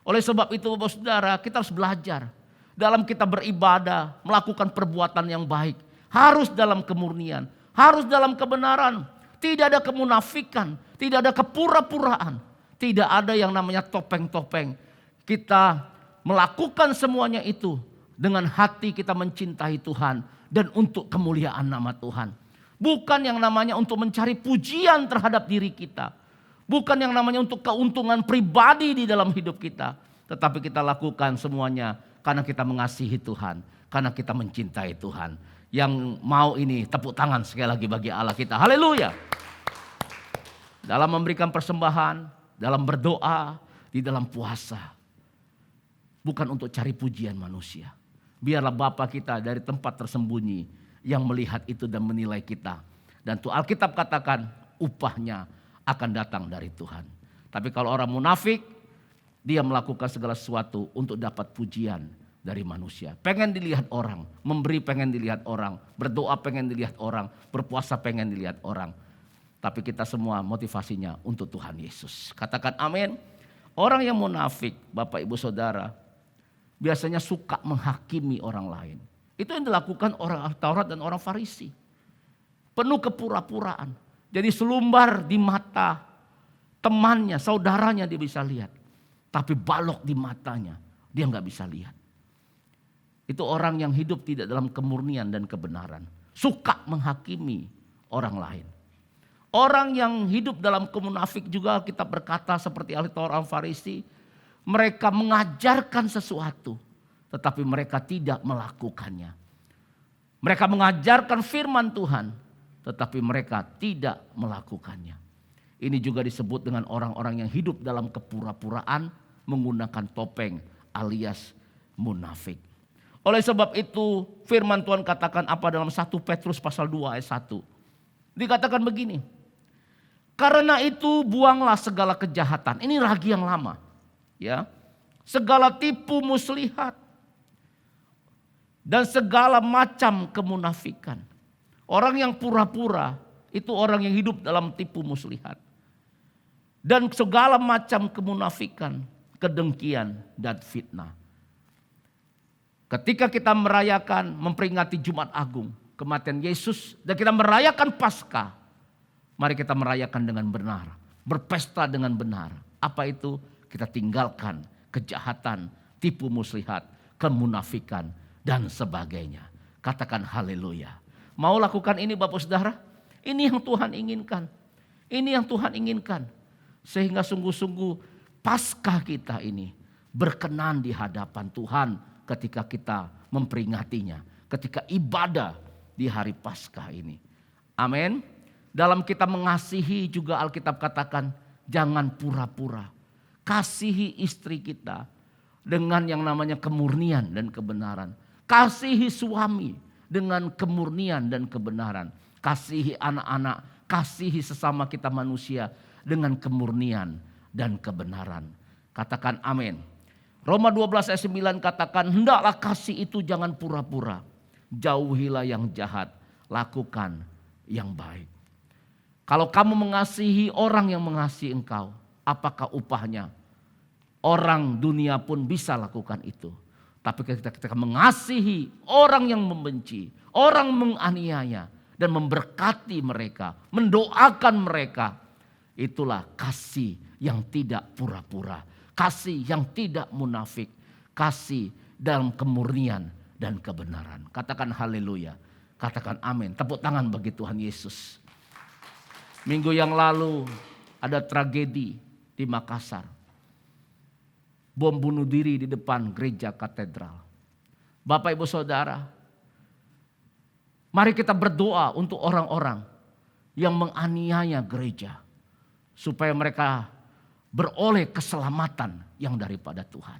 Oleh sebab itu Bapak Saudara, kita harus belajar. Dalam kita beribadah, melakukan perbuatan yang baik. Harus dalam kemurnian, harus dalam kebenaran. Tidak ada kemunafikan, tidak ada kepura-puraan. Tidak ada yang namanya topeng-topeng. Kita melakukan semuanya itu dengan hati kita mencintai Tuhan dan untuk kemuliaan nama Tuhan. Bukan yang namanya untuk mencari pujian terhadap diri kita. Bukan yang namanya untuk keuntungan pribadi di dalam hidup kita. Tetapi kita lakukan semuanya karena kita mengasihi Tuhan. Karena kita mencintai Tuhan. Yang mau ini tepuk tangan sekali lagi bagi Allah kita. Haleluya. Dalam memberikan persembahan, dalam berdoa, di dalam puasa. Bukan untuk cari pujian manusia. Biarlah Bapa kita dari tempat tersembunyi yang melihat itu dan menilai kita. Dan tuh Alkitab katakan upahnya akan datang dari Tuhan. Tapi kalau orang munafik, dia melakukan segala sesuatu untuk dapat pujian dari manusia. Pengen dilihat orang, memberi pengen dilihat orang, berdoa pengen dilihat orang, berpuasa pengen dilihat orang. Tapi kita semua motivasinya untuk Tuhan Yesus. Katakan amin. Orang yang munafik, Bapak Ibu Saudara, biasanya suka menghakimi orang lain. Itu yang dilakukan orang Taurat dan orang Farisi. Penuh kepura-puraan. Jadi selumbar di mata temannya, saudaranya dia bisa lihat. Tapi balok di matanya dia nggak bisa lihat. Itu orang yang hidup tidak dalam kemurnian dan kebenaran. Suka menghakimi orang lain. Orang yang hidup dalam kemunafik juga kita berkata seperti ahli Taurat orang Farisi. Mereka mengajarkan sesuatu. Tetapi mereka tidak melakukannya. Mereka mengajarkan firman Tuhan. Tetapi mereka tidak melakukannya. Ini juga disebut dengan orang-orang yang hidup dalam kepura-puraan. Menggunakan topeng alias munafik. Oleh sebab itu firman Tuhan katakan apa dalam 1 Petrus pasal 2 ayat 1. Dikatakan begini, karena itu buanglah segala kejahatan. Ini ragi yang lama. Ya, segala tipu muslihat dan segala macam kemunafikan. Orang yang pura-pura itu orang yang hidup dalam tipu muslihat. Dan segala macam kemunafikan, kedengkian dan fitnah. Ketika kita merayakan, memperingati Jumat Agung, kematian Yesus, dan kita merayakan Paskah, mari kita merayakan dengan benar, berpesta dengan benar. Apa itu? Kita tinggalkan kejahatan, tipu muslihat, kemunafikan dan sebagainya. Katakan haleluya. Mau lakukan ini Bapak Saudara? Ini yang Tuhan inginkan. Ini yang Tuhan inginkan. Sehingga sungguh-sungguh Paskah kita ini berkenan di hadapan Tuhan ketika kita memperingatinya. Ketika ibadah di hari Paskah ini. Amin. Dalam kita mengasihi juga Alkitab katakan jangan pura-pura. Kasihi istri kita dengan yang namanya kemurnian dan kebenaran. Kasihi suami dengan kemurnian dan kebenaran. Kasihi anak-anak, kasihi sesama kita manusia dengan kemurnian dan kebenaran. Katakan amin. Roma 12 ayat 9 katakan hendaklah kasih itu jangan pura-pura. Jauhilah yang jahat, lakukan yang baik. Kalau kamu mengasihi orang yang mengasihi engkau, apakah upahnya? Orang dunia pun bisa lakukan itu. Tapi ketika mengasihi orang yang membenci, orang menganiaya dan memberkati mereka, mendoakan mereka, itulah kasih yang tidak pura-pura, kasih yang tidak munafik, kasih dalam kemurnian dan kebenaran. Katakan haleluya, katakan amin. Tepuk tangan bagi Tuhan Yesus. Minggu yang lalu ada tragedi di Makassar. Bom bunuh diri di depan gereja katedral. Bapak Ibu Saudara, mari kita berdoa untuk orang-orang yang menganiaya gereja. Supaya mereka beroleh keselamatan yang daripada Tuhan.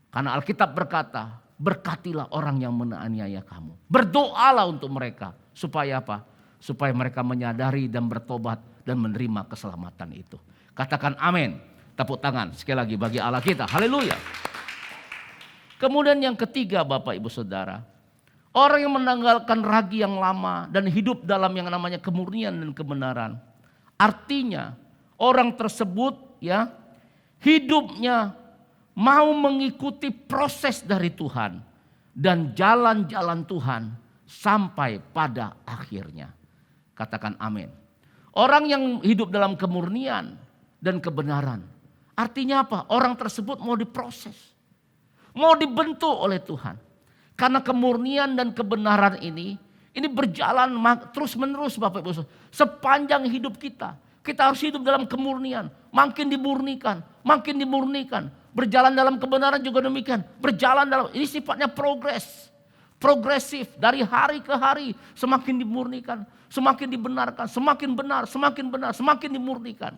Karena Alkitab berkata, berkatilah orang yang menganiaya kamu. Berdoalah untuk mereka. Supaya apa? Supaya mereka menyadari dan bertobat dan menerima keselamatan itu. Katakan amin. Tepuk tangan sekali lagi bagi Allah kita. Haleluya. Kemudian yang ketiga Bapak Ibu Saudara. Orang yang menanggalkan ragi yang lama dan hidup dalam yang namanya kemurnian dan kebenaran. Artinya orang tersebut ya hidupnya mau mengikuti proses dari Tuhan. Dan jalan-jalan Tuhan sampai pada akhirnya. Katakan amin. Orang yang hidup dalam kemurnian dan kebenaran. Artinya apa? Orang tersebut mau diproses. Mau dibentuk oleh Tuhan. Karena kemurnian dan kebenaran ini berjalan terus menerus Bapak Ibu. Sepanjang hidup kita. Kita harus hidup dalam kemurnian. Makin dimurnikan. Makin dimurnikan. Berjalan dalam kebenaran juga demikian. Berjalan dalam, ini sifatnya progres. Progresif dari hari ke hari. Semakin dimurnikan. Semakin dibenarkan. Semakin benar. Semakin benar. Semakin dimurnikan.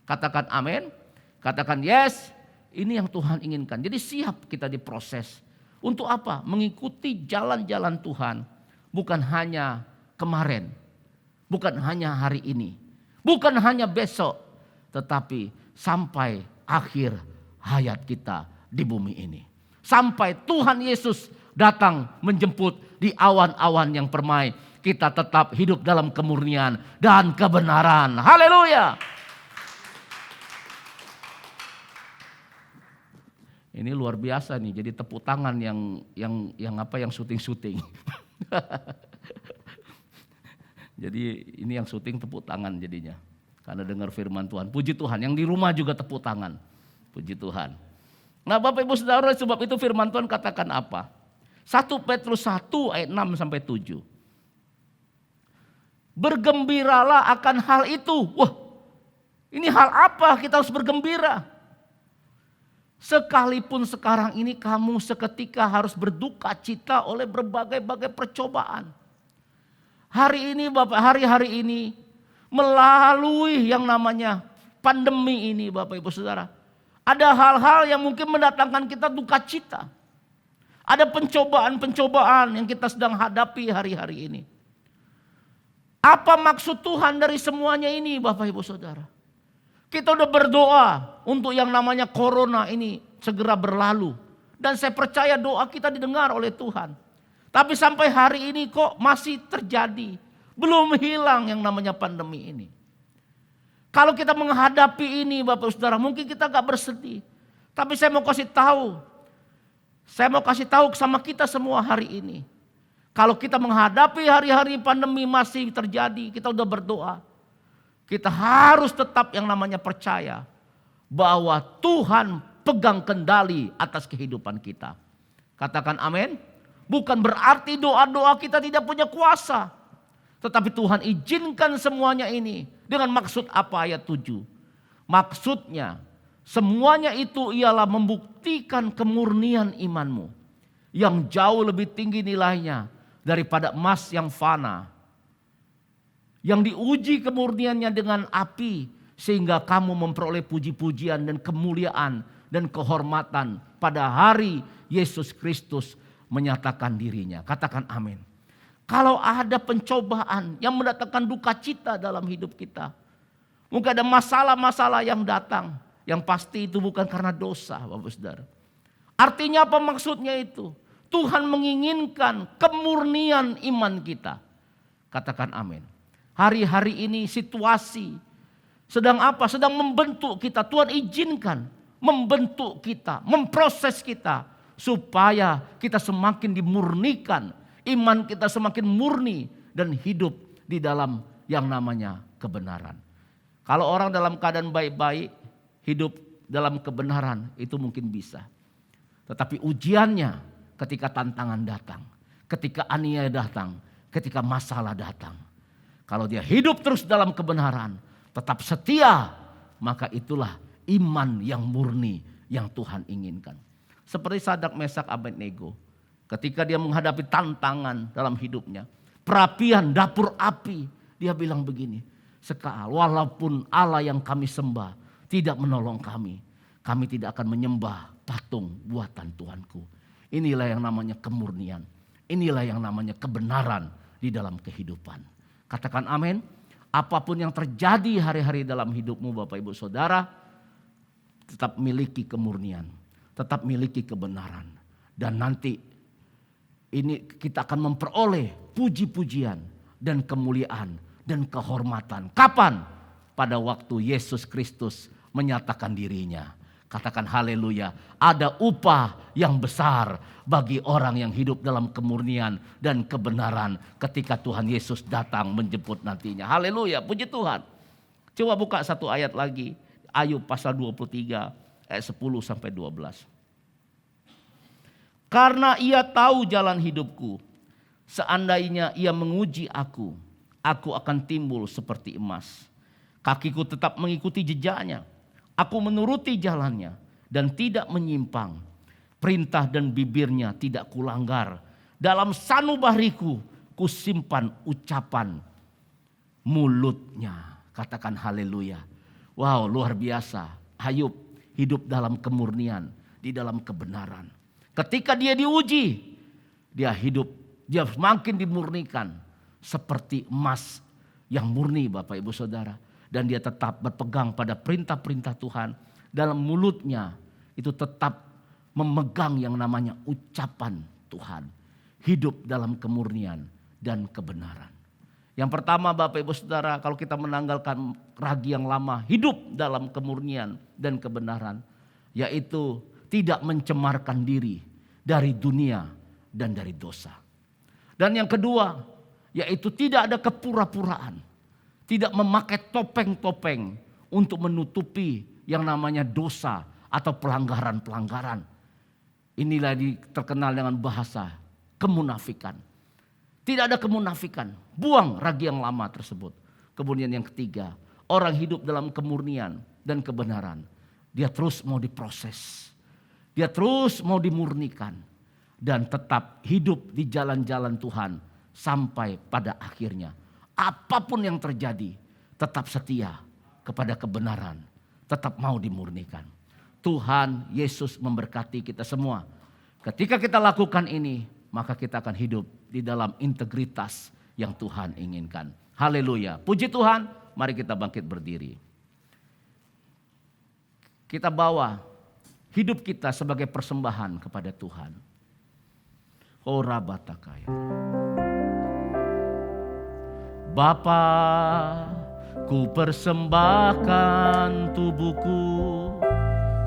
Katakan amin. Katakan yes, ini yang Tuhan inginkan. Jadi siap kita diproses. Untuk apa? Mengikuti jalan-jalan Tuhan. Bukan hanya kemarin. Bukan hanya hari ini. Bukan hanya besok. Tetapi sampai akhir hayat kita di bumi ini. Sampai Tuhan Yesus datang menjemput di awan-awan yang permai. Kita tetap hidup dalam kemurnian dan kebenaran. Haleluya. Ini luar biasa nih, jadi tepuk tangan yang syuting-syuting. Jadi ini yang syuting tepuk tangan jadinya. Karena dengar firman Tuhan. Puji Tuhan, yang di rumah juga tepuk tangan. Puji Tuhan. Nah Bapak Ibu Saudara, sebab itu firman Tuhan katakan apa? 1 Petrus 1 ayat 6 sampai 7. Bergembiralah akan hal itu. Wah, ini hal apa kita harus bergembira? Sekalipun sekarang ini kamu seketika harus berduka cita oleh berbagai-bagai percobaan. Hari ini Bapak, hari-hari ini melalui yang namanya pandemi ini Bapak Ibu Saudara. Ada hal-hal yang mungkin mendatangkan kita duka cita. Ada pencobaan-pencobaan yang kita sedang hadapi hari-hari ini. Apa maksud Tuhan dari semuanya ini Bapak Ibu Saudara? Kita udah berdoa untuk yang namanya corona ini segera berlalu. Dan saya percaya doa kita didengar oleh Tuhan. Tapi sampai hari ini kok masih terjadi. Belum hilang yang namanya pandemi ini. Kalau kita menghadapi ini Bapak Saudara, mungkin kita gak bersedih. Tapi saya mau kasih tahu. Saya mau kasih tahu sama kita semua hari ini. Kalau kita menghadapi hari-hari pandemi masih terjadi, kita udah berdoa. Kita harus tetap yang namanya percaya bahwa Tuhan pegang kendali atas kehidupan kita. Katakan amin. Bukan berarti doa-doa kita tidak punya kuasa. Tetapi Tuhan izinkan semuanya ini dengan maksud apa ayat 7. Maksudnya semuanya itu ialah membuktikan kemurnian imanmu. Yang jauh lebih tinggi nilainya daripada emas yang fana. Yang diuji kemurniannya dengan api. Sehingga kamu memperoleh puji-pujian dan kemuliaan dan kehormatan pada hari Yesus Kristus menyatakan dirinya. Katakan amin. Kalau ada pencobaan yang mendatangkan duka cita dalam hidup kita. Mungkin ada masalah-masalah yang datang. Yang pasti itu bukan karena dosa Bapak Saudara. Artinya apa maksudnya itu? Tuhan menginginkan kemurnian iman kita. Katakan amin. Hari-hari ini situasi sedang apa? Sedang membentuk kita. Tuhan izinkan membentuk kita, memproses kita. Supaya kita semakin dimurnikan. Iman kita semakin murni dan hidup di dalam yang namanya kebenaran. Kalau orang dalam keadaan baik-baik, hidup dalam kebenaran itu mungkin bisa. Tetapi ujiannya ketika tantangan datang, ketika aniaya datang, ketika masalah datang. Kalau dia hidup terus dalam kebenaran, tetap setia, maka itulah iman yang murni yang Tuhan inginkan. Seperti Sadrak, Mesak, Abednego. Ketika dia menghadapi tantangan dalam hidupnya. Perapian, dapur api. Dia bilang begini. Sekal, walaupun Allah yang kami sembah tidak menolong kami. Kami tidak akan menyembah patung buatan Tuhanku. Inilah yang namanya kemurnian. Inilah yang namanya kebenaran di dalam kehidupan. Katakan amin. Apapun yang terjadi hari-hari dalam hidupmu Bapak Ibu Saudara. Tetap miliki kemurnian. Tetap miliki kebenaran. Dan nanti ini kita akan memperoleh puji-pujian dan kemuliaan dan kehormatan. Kapan? Pada waktu Yesus Kristus menyatakan dirinya. Katakan haleluya. Ada upah yang besar bagi orang yang hidup dalam kemurnian dan kebenaran ketika Tuhan Yesus datang menjemput nantinya. Haleluya, puji Tuhan. Coba buka satu ayat lagi. Ayub pasal 23 ayat 10 sampai 12. Karena ia tahu jalan hidupku. Seandainya ia menguji aku akan timbul seperti emas. Kakiku tetap mengikuti jejaknya. Aku menuruti jalannya dan tidak menyimpang. Perintah dan bibirnya tidak kulanggar. Dalam sanubariku kusimpan ucapan mulutnya. Katakan haleluya. Wow, luar biasa. Ayub hidup dalam kemurnian, di dalam kebenaran. Ketika dia diuji, dia hidup, dia semakin dimurnikan. Seperti emas yang murni Bapak Ibu Saudara. Dan dia tetap berpegang pada perintah-perintah Tuhan. Dalam mulutnya itu tetap memegang yang namanya ucapan Tuhan. Hidup dalam kemurnian dan kebenaran. Yang pertama Bapak Ibu Saudara, kalau kita menanggalkan ragi yang lama, hidup dalam kemurnian dan kebenaran. Yaitu tidak mencemarkan diri dari dunia dan dari dosa. Dan yang kedua, yaitu tidak ada kepura-puraan. Tidak memakai topeng-topeng untuk menutupi yang namanya dosa atau pelanggaran-pelanggaran. Inilah terkenal dengan bahasa kemunafikan. Tidak ada kemunafikan. Buang ragi yang lama tersebut. Kemudian yang ketiga, orang hidup dalam kemurnian dan kebenaran. Dia terus mau diproses. Dia terus mau dimurnikan. Dan tetap hidup di jalan-jalan Tuhan sampai pada akhirnya. Apapun yang terjadi, tetap setia kepada kebenaran. Tetap mau dimurnikan. Tuhan Yesus memberkati kita semua. Ketika kita lakukan ini, maka kita akan hidup di dalam integritas yang Tuhan inginkan. Haleluya. Puji Tuhan, mari kita bangkit berdiri. Kita bawa hidup kita sebagai persembahan kepada Tuhan. Ora batakaya. Bapa, ku persembahkan tubuhku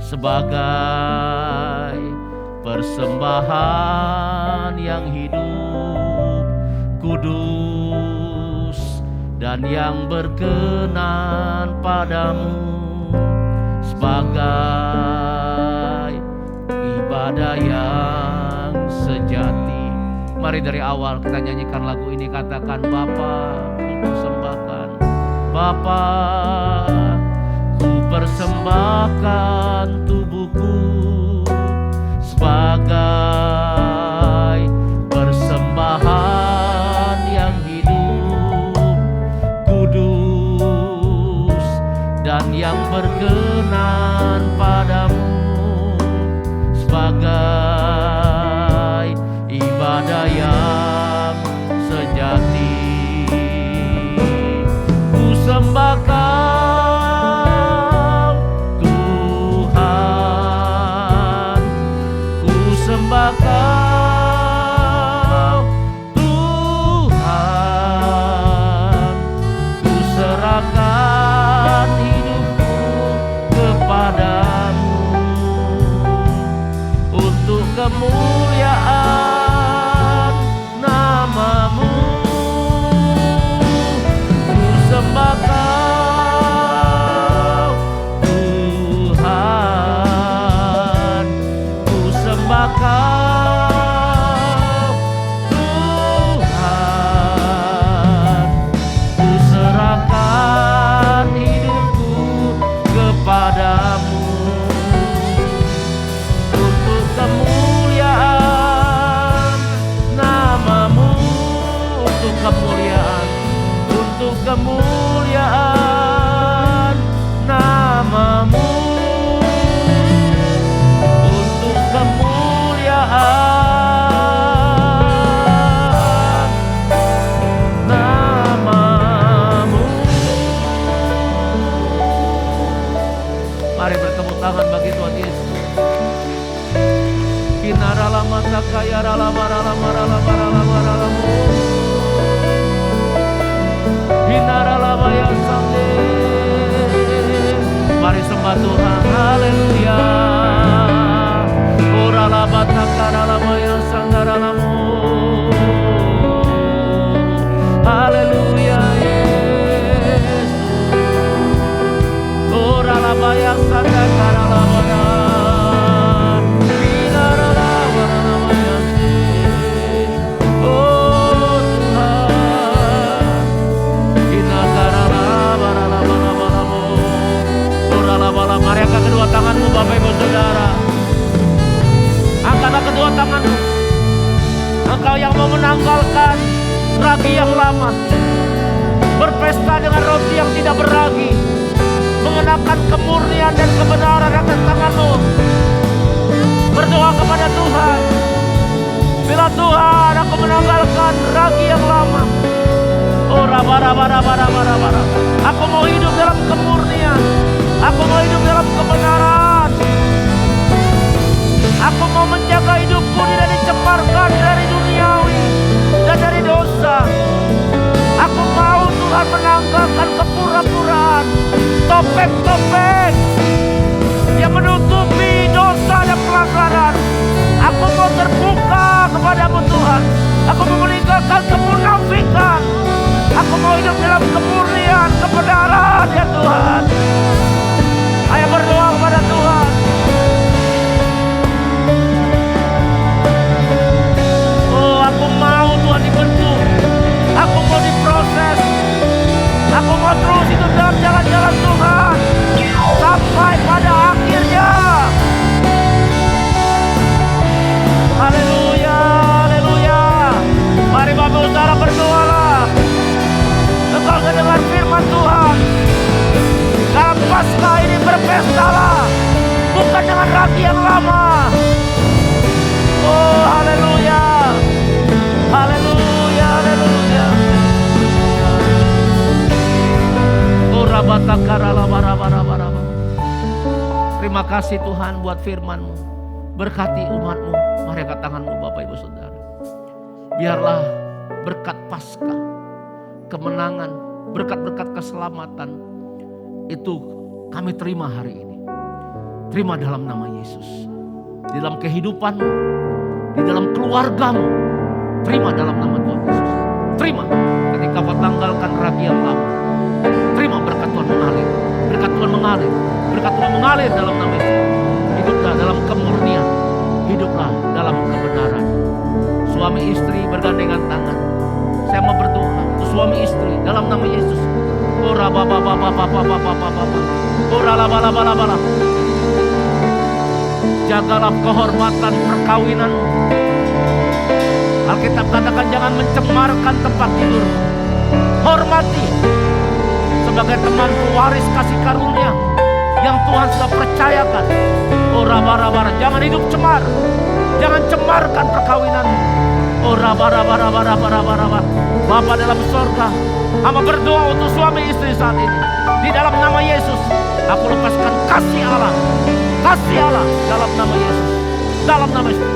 sebagai persembahan yang hidup, kudus dan yang berkenan padamu, sebagai ibadah yang sejati. Mari dari awal kita nyanyikan lagu ini, katakan Bapa, ku persembahkan. Bapa, ku persembahkan tubuhku sebagai persembahan yang hidup, kudus dan yang berkenan padamu, sebagai ibadah yang sejati. Ku sembah Kau Tuhan, ku sembah Kau Tuhan, ku serahkan hidupku kepadamu untuk kemuliaan namamu. Ku sembah Kau Tuhan, ku sembah Kau Tuhan, ku serahkan hidupku kepadamu untuk kemuliaan namamu, untuk kemuliaan, untuk kemuliaan namamu, untuk kemuliaan namamu. Mari bertepuk tangan bagi Tuhan Yesus. Kinaralama sakaya ralama ralama ralama ralama ralama. Hinaralama yang sande. Mari sembah Tuhan, haleluya. Oralama takaralama yang sandaralamo. Haleluya Yesus. Oralama yang sandaralamo. Mari angkat kedua tanganmu Bapak Ibu Saudara. Angkatlah kedua tanganmu. Engkau yang mau menanggalkan ragi yang lama, berpesta dengan roti yang tidak beragi, mengenakan kemurnian dan kebenaran. Angkat tanganmu, berdoa kepada Tuhan. Bila Tuhan, aku menanggalkan ragi yang lama. Oh rabara. Aku mau hidup dalam kemurnian. Aku mau hidup dalam kebenaran. Aku mau menjaga hidupku tidak dicemarkan dari duniawi dan dari dosa. Aku mau Tuhan menanggalkan kepura-puraan, topeng-topeng yang menutupi dosa dan pelanggaran. Aku mau terbuka kepadamu Tuhan. Aku mau meninggalkan kemunafikan. Aku mau hidup dalam kemurnian, kebenaran ya Tuhan. Ayo berdoa kepada Tuhan. Oh, aku mau Tuhan dibentuk. Aku mau diproses. Aku mau terus hidup dalam jalan-jalan Tuhan sampai pada akhirnya. Haleluya, haleluya. Mari Bapak Saudara berdoalah. Engkau mendengar firman Tuhan. Dalam Paskah ini berpestalah, bukan dengan ragi yang lama. Oh haleluya, haleluya, haleluya. Terima kasih Tuhan buat firman-Mu. Berkati umat-Mu. Mari angkat tangan-Mu Bapak Ibu Saudara. Biarlah berkat Paskah, kemenangan, berkat-berkat keselamatan itu kami terima hari ini. Terima dalam nama Yesus. Di dalam kehidupan-Mu, di dalam keluarga-Mu, terima dalam nama Tuhan Yesus. Terima ketika kau tanggalkan raga yang lama. Terima berkat Tuhan mengalir. Berkat Tuhan mengalir. Berkat Tuhan mengalir dalam nama Yesus. Hiduplah dalam kemurnian. Hiduplah dalam kebenaran. Suami istri bergandengan tangan. Saya mau berdoa untuk suami istri dalam nama Yesus. Ora baba baba baba baba baba. Ora laba laba laba laba. Jagalah kehormatan perkawinanmu. Alkitab katakan jangan mencemarkan tempat tidur. Hormati sebagai teman pewaris kasih karunia yang Tuhan sudah percayakan. Oh raba-raba, jangan hidup cemar. Jangan cemarkan perkawinanmu. Oh raba-raba. Bapa dalam sorga, hamba berdoa untuk suami istri saat ini. Di dalam nama Yesus, aku lepaskan kasih Allah. Kasih Allah dalam nama Yesus. Dalam nama Yesus.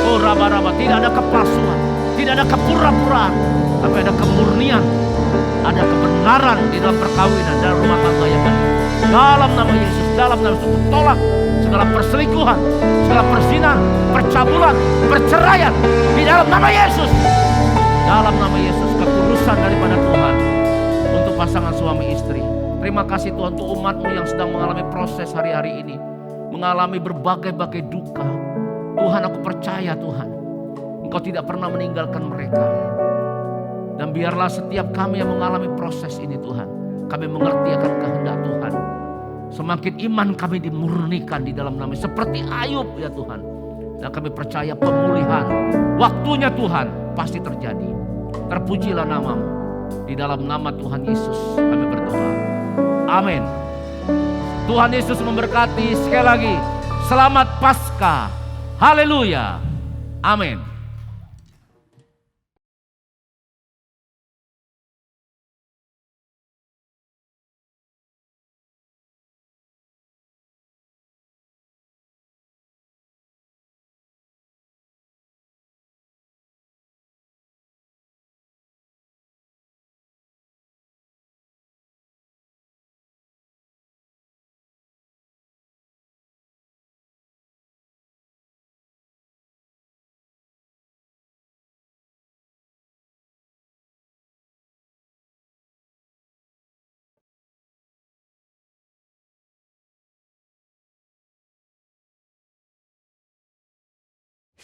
Oh raba-raba, tidak ada kepalsuan, tidak ada kepura-puraan, tapi ada kemurnian, ada kebenaran di dalam perkawinan, dalam rumah tangga yang baik. Dalam nama Yesus, dalam nama Yesus, tolak segala perselingkuhan, segala perzinahan, percabulan, perceraian di dalam nama Yesus. Dalam nama Yesus, kekudusan daripada Tuhan untuk pasangan suami istri. Terima kasih Tuhan untuk umat-Mu yang sedang mengalami proses hari-hari ini, mengalami berbagai-bagai duka. Tuhan, aku percaya Tuhan, Engkau tidak pernah meninggalkan mereka. Dan biarlah setiap kami yang mengalami proses ini Tuhan, kami mengerti akan kehendak Tuhan. Semakin iman kami dimurnikan di dalam nama, seperti Ayub ya Tuhan. Dan kami percaya pemulihan, waktunya Tuhan pasti terjadi. Terpujilah nama-Mu. Di dalam nama Tuhan Yesus kami berdoa. Amin. Tuhan Yesus memberkati. Sekali lagi, selamat Paskah. Haleluya. Amin.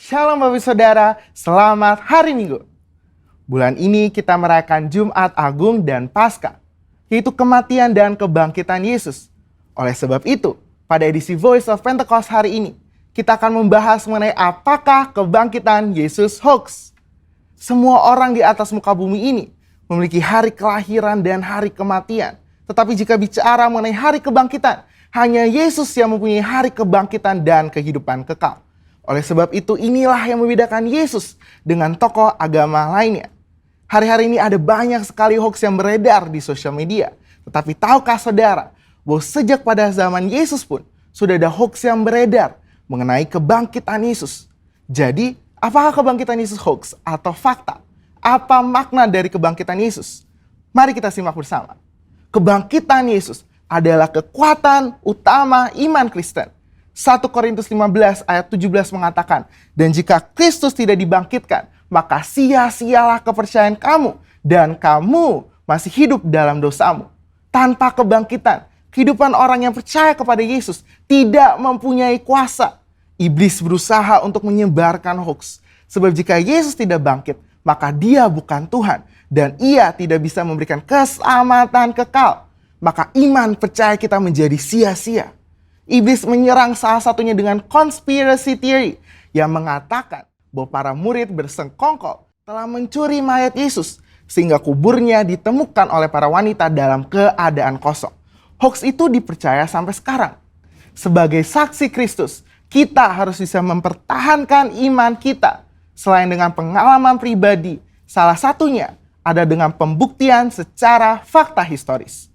Shalom Bapak Ibu Saudara, selamat hari Minggu. Bulan ini kita merayakan Jumat Agung dan Paskah, yaitu kematian dan kebangkitan Yesus. Oleh sebab itu, pada edisi Voice of Pentecost hari ini, kita akan membahas mengenai apakah kebangkitan Yesus hoax. Semua orang di atas muka bumi ini memiliki hari kelahiran dan hari kematian. Tetapi jika bicara mengenai hari kebangkitan, hanya Yesus yang mempunyai hari kebangkitan dan kehidupan kekal. Oleh sebab itu inilah yang membedakan Yesus dengan tokoh agama lainnya. Hari-hari ini ada banyak sekali hoax yang beredar di sosial media. Tetapi tahukah saudara bahwa sejak pada zaman Yesus pun sudah ada hoax yang beredar mengenai kebangkitan Yesus. Jadi apakah kebangkitan Yesus hoax atau fakta? Apa makna dari kebangkitan Yesus? Mari kita simak bersama. Kebangkitan Yesus adalah kekuatan utama iman Kristen. 1 Korintus 15 ayat 17 mengatakan, dan jika Kristus tidak dibangkitkan, maka sia-sialah kepercayaan kamu, dan kamu masih hidup dalam dosamu. Tanpa kebangkitan, kehidupan orang yang percaya kepada Yesus tidak mempunyai kuasa. Iblis berusaha untuk menyebarkan hoax. Sebab jika Yesus tidak bangkit, maka dia bukan Tuhan, dan ia tidak bisa memberikan keselamatan kekal. Maka iman percaya kita menjadi sia-sia. Iblis menyerang salah satunya dengan conspiracy theory yang mengatakan bahwa para murid bersengkongkol telah mencuri mayat Yesus sehingga kuburnya ditemukan oleh para wanita dalam keadaan kosong. Hoax itu dipercaya sampai sekarang. Sebagai saksi Kristus, kita harus bisa mempertahankan iman kita selain dengan pengalaman pribadi. Salah satunya ada dengan pembuktian secara fakta historis.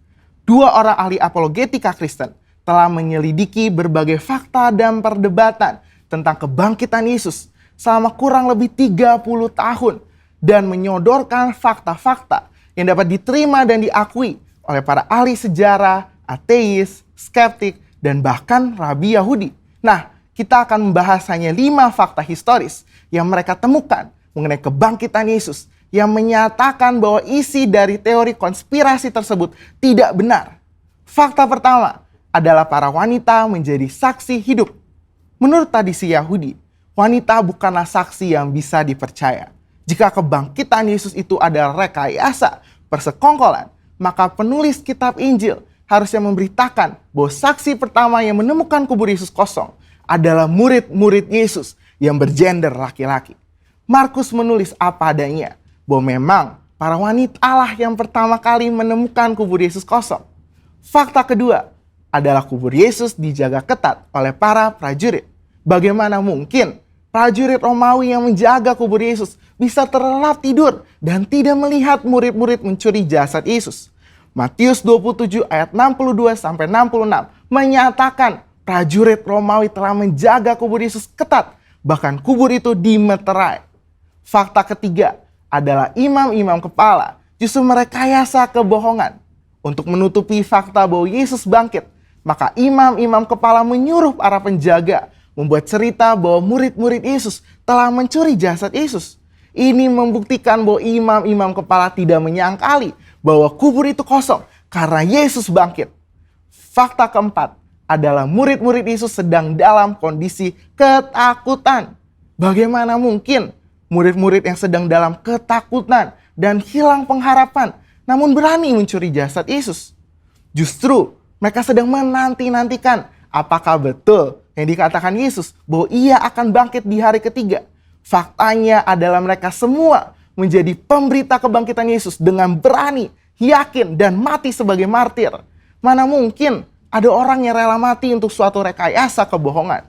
Dua orang ahli apologetika Kristen telah menyelidiki berbagai fakta dan perdebatan tentang kebangkitan Yesus selama kurang lebih 30 tahun dan menyodorkan fakta-fakta yang dapat diterima dan diakui oleh para ahli sejarah, ateis, skeptik, dan bahkan rabi Yahudi. Nah, kita akan membahas hanya 5 fakta historis yang mereka temukan mengenai kebangkitan Yesus yang menyatakan bahwa isi dari teori konspirasi tersebut tidak benar. Fakta pertama adalah para wanita menjadi saksi hidup. Menurut tradisi Yahudi, wanita bukanlah saksi yang bisa dipercaya. Jika kebangkitan Yesus itu adalah rekayasa, persekongkolan, maka penulis kitab Injil harusnya memberitakan bahwa saksi pertama yang menemukan kubur Yesus kosong adalah murid-murid Yesus yang bergender laki-laki. Markus menulis apa adanya, bahwa memang para wanita lah yang pertama kali menemukan kubur Yesus kosong. Fakta kedua adalah kubur Yesus dijaga ketat oleh para prajurit. Bagaimana mungkin prajurit Romawi yang menjaga kubur Yesus bisa terlelap tidur dan tidak melihat murid-murid mencuri jasad Yesus? Matius 27 ayat 62-66 menyatakan prajurit Romawi telah menjaga kubur Yesus ketat, bahkan kubur itu dimeterai. Fakta ketiga adalah imam-imam kepala justru merekayasa kebohongan. Untuk menutupi fakta bahwa Yesus bangkit, maka imam-imam kepala menyuruh para penjaga membuat cerita bahwa murid-murid Yesus telah mencuri jasad Yesus. Ini membuktikan bahwa imam-imam kepala tidak menyangkali bahwa kubur itu kosong karena Yesus bangkit. Fakta keempat adalah murid-murid Yesus sedang dalam kondisi ketakutan. Bagaimana mungkin murid-murid yang sedang dalam ketakutan dan hilang pengharapan namun berani mencuri jasad Yesus? Justru mereka sedang menanti-nantikan apakah betul yang dikatakan Yesus bahwa ia akan bangkit di hari ketiga. Faktanya adalah mereka semua menjadi pemberita kebangkitan Yesus dengan berani, yakin, dan mati sebagai martir. Mana mungkin ada orang yang rela mati untuk suatu rekayasa kebohongan.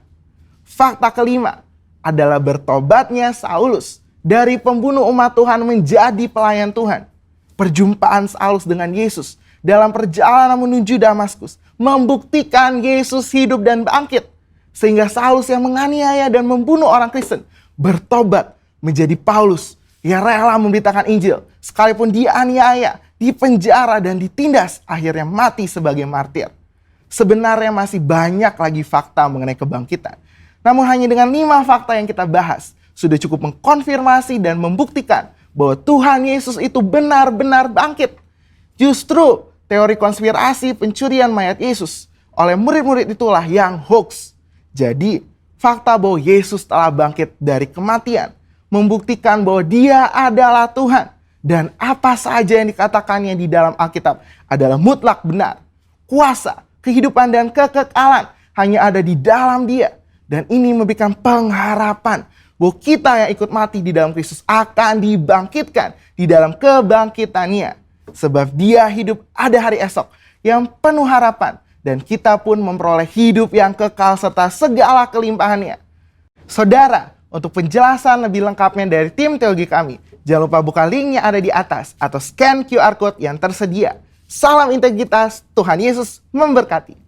Fakta kelima adalah bertobatnya Saulus dari pembunuh umat Tuhan menjadi pelayan Tuhan. Perjumpaan Saulus dengan Yesus dalam perjalanan menuju Damaskus membuktikan Yesus hidup dan bangkit. Sehingga Saulus yang menganiaya dan membunuh orang Kristen bertobat menjadi Paulus yang rela memberitakan Injil. Sekalipun dianiaya, dipenjara, dan ditindas, akhirnya mati sebagai martir. Sebenarnya masih banyak lagi fakta mengenai kebangkitan. Namun hanya dengan 5 fakta yang kita bahas sudah cukup mengkonfirmasi dan membuktikan bahwa Tuhan Yesus itu benar-benar bangkit. Justru teori konspirasi pencurian mayat Yesus oleh murid-murid itulah yang hoax. Jadi fakta bahwa Yesus telah bangkit dari kematian membuktikan bahwa dia adalah Tuhan. Dan apa saja yang dikatakannya di dalam Alkitab adalah mutlak benar. Kuasa, kehidupan, dan kekekalan hanya ada di dalam dia. Dan ini memberikan pengharapan bahwa kita yang ikut mati di dalam Kristus akan dibangkitkan di dalam kebangkitannya. Sebab dia hidup ada hari esok yang penuh harapan. Dan kita pun memperoleh hidup yang kekal serta segala kelimpahannya. Saudara, untuk penjelasan lebih lengkapnya dari tim teologi kami, jangan lupa buka link yang ada di atas atau scan QR Code yang tersedia. Salam integritas, Tuhan Yesus memberkati.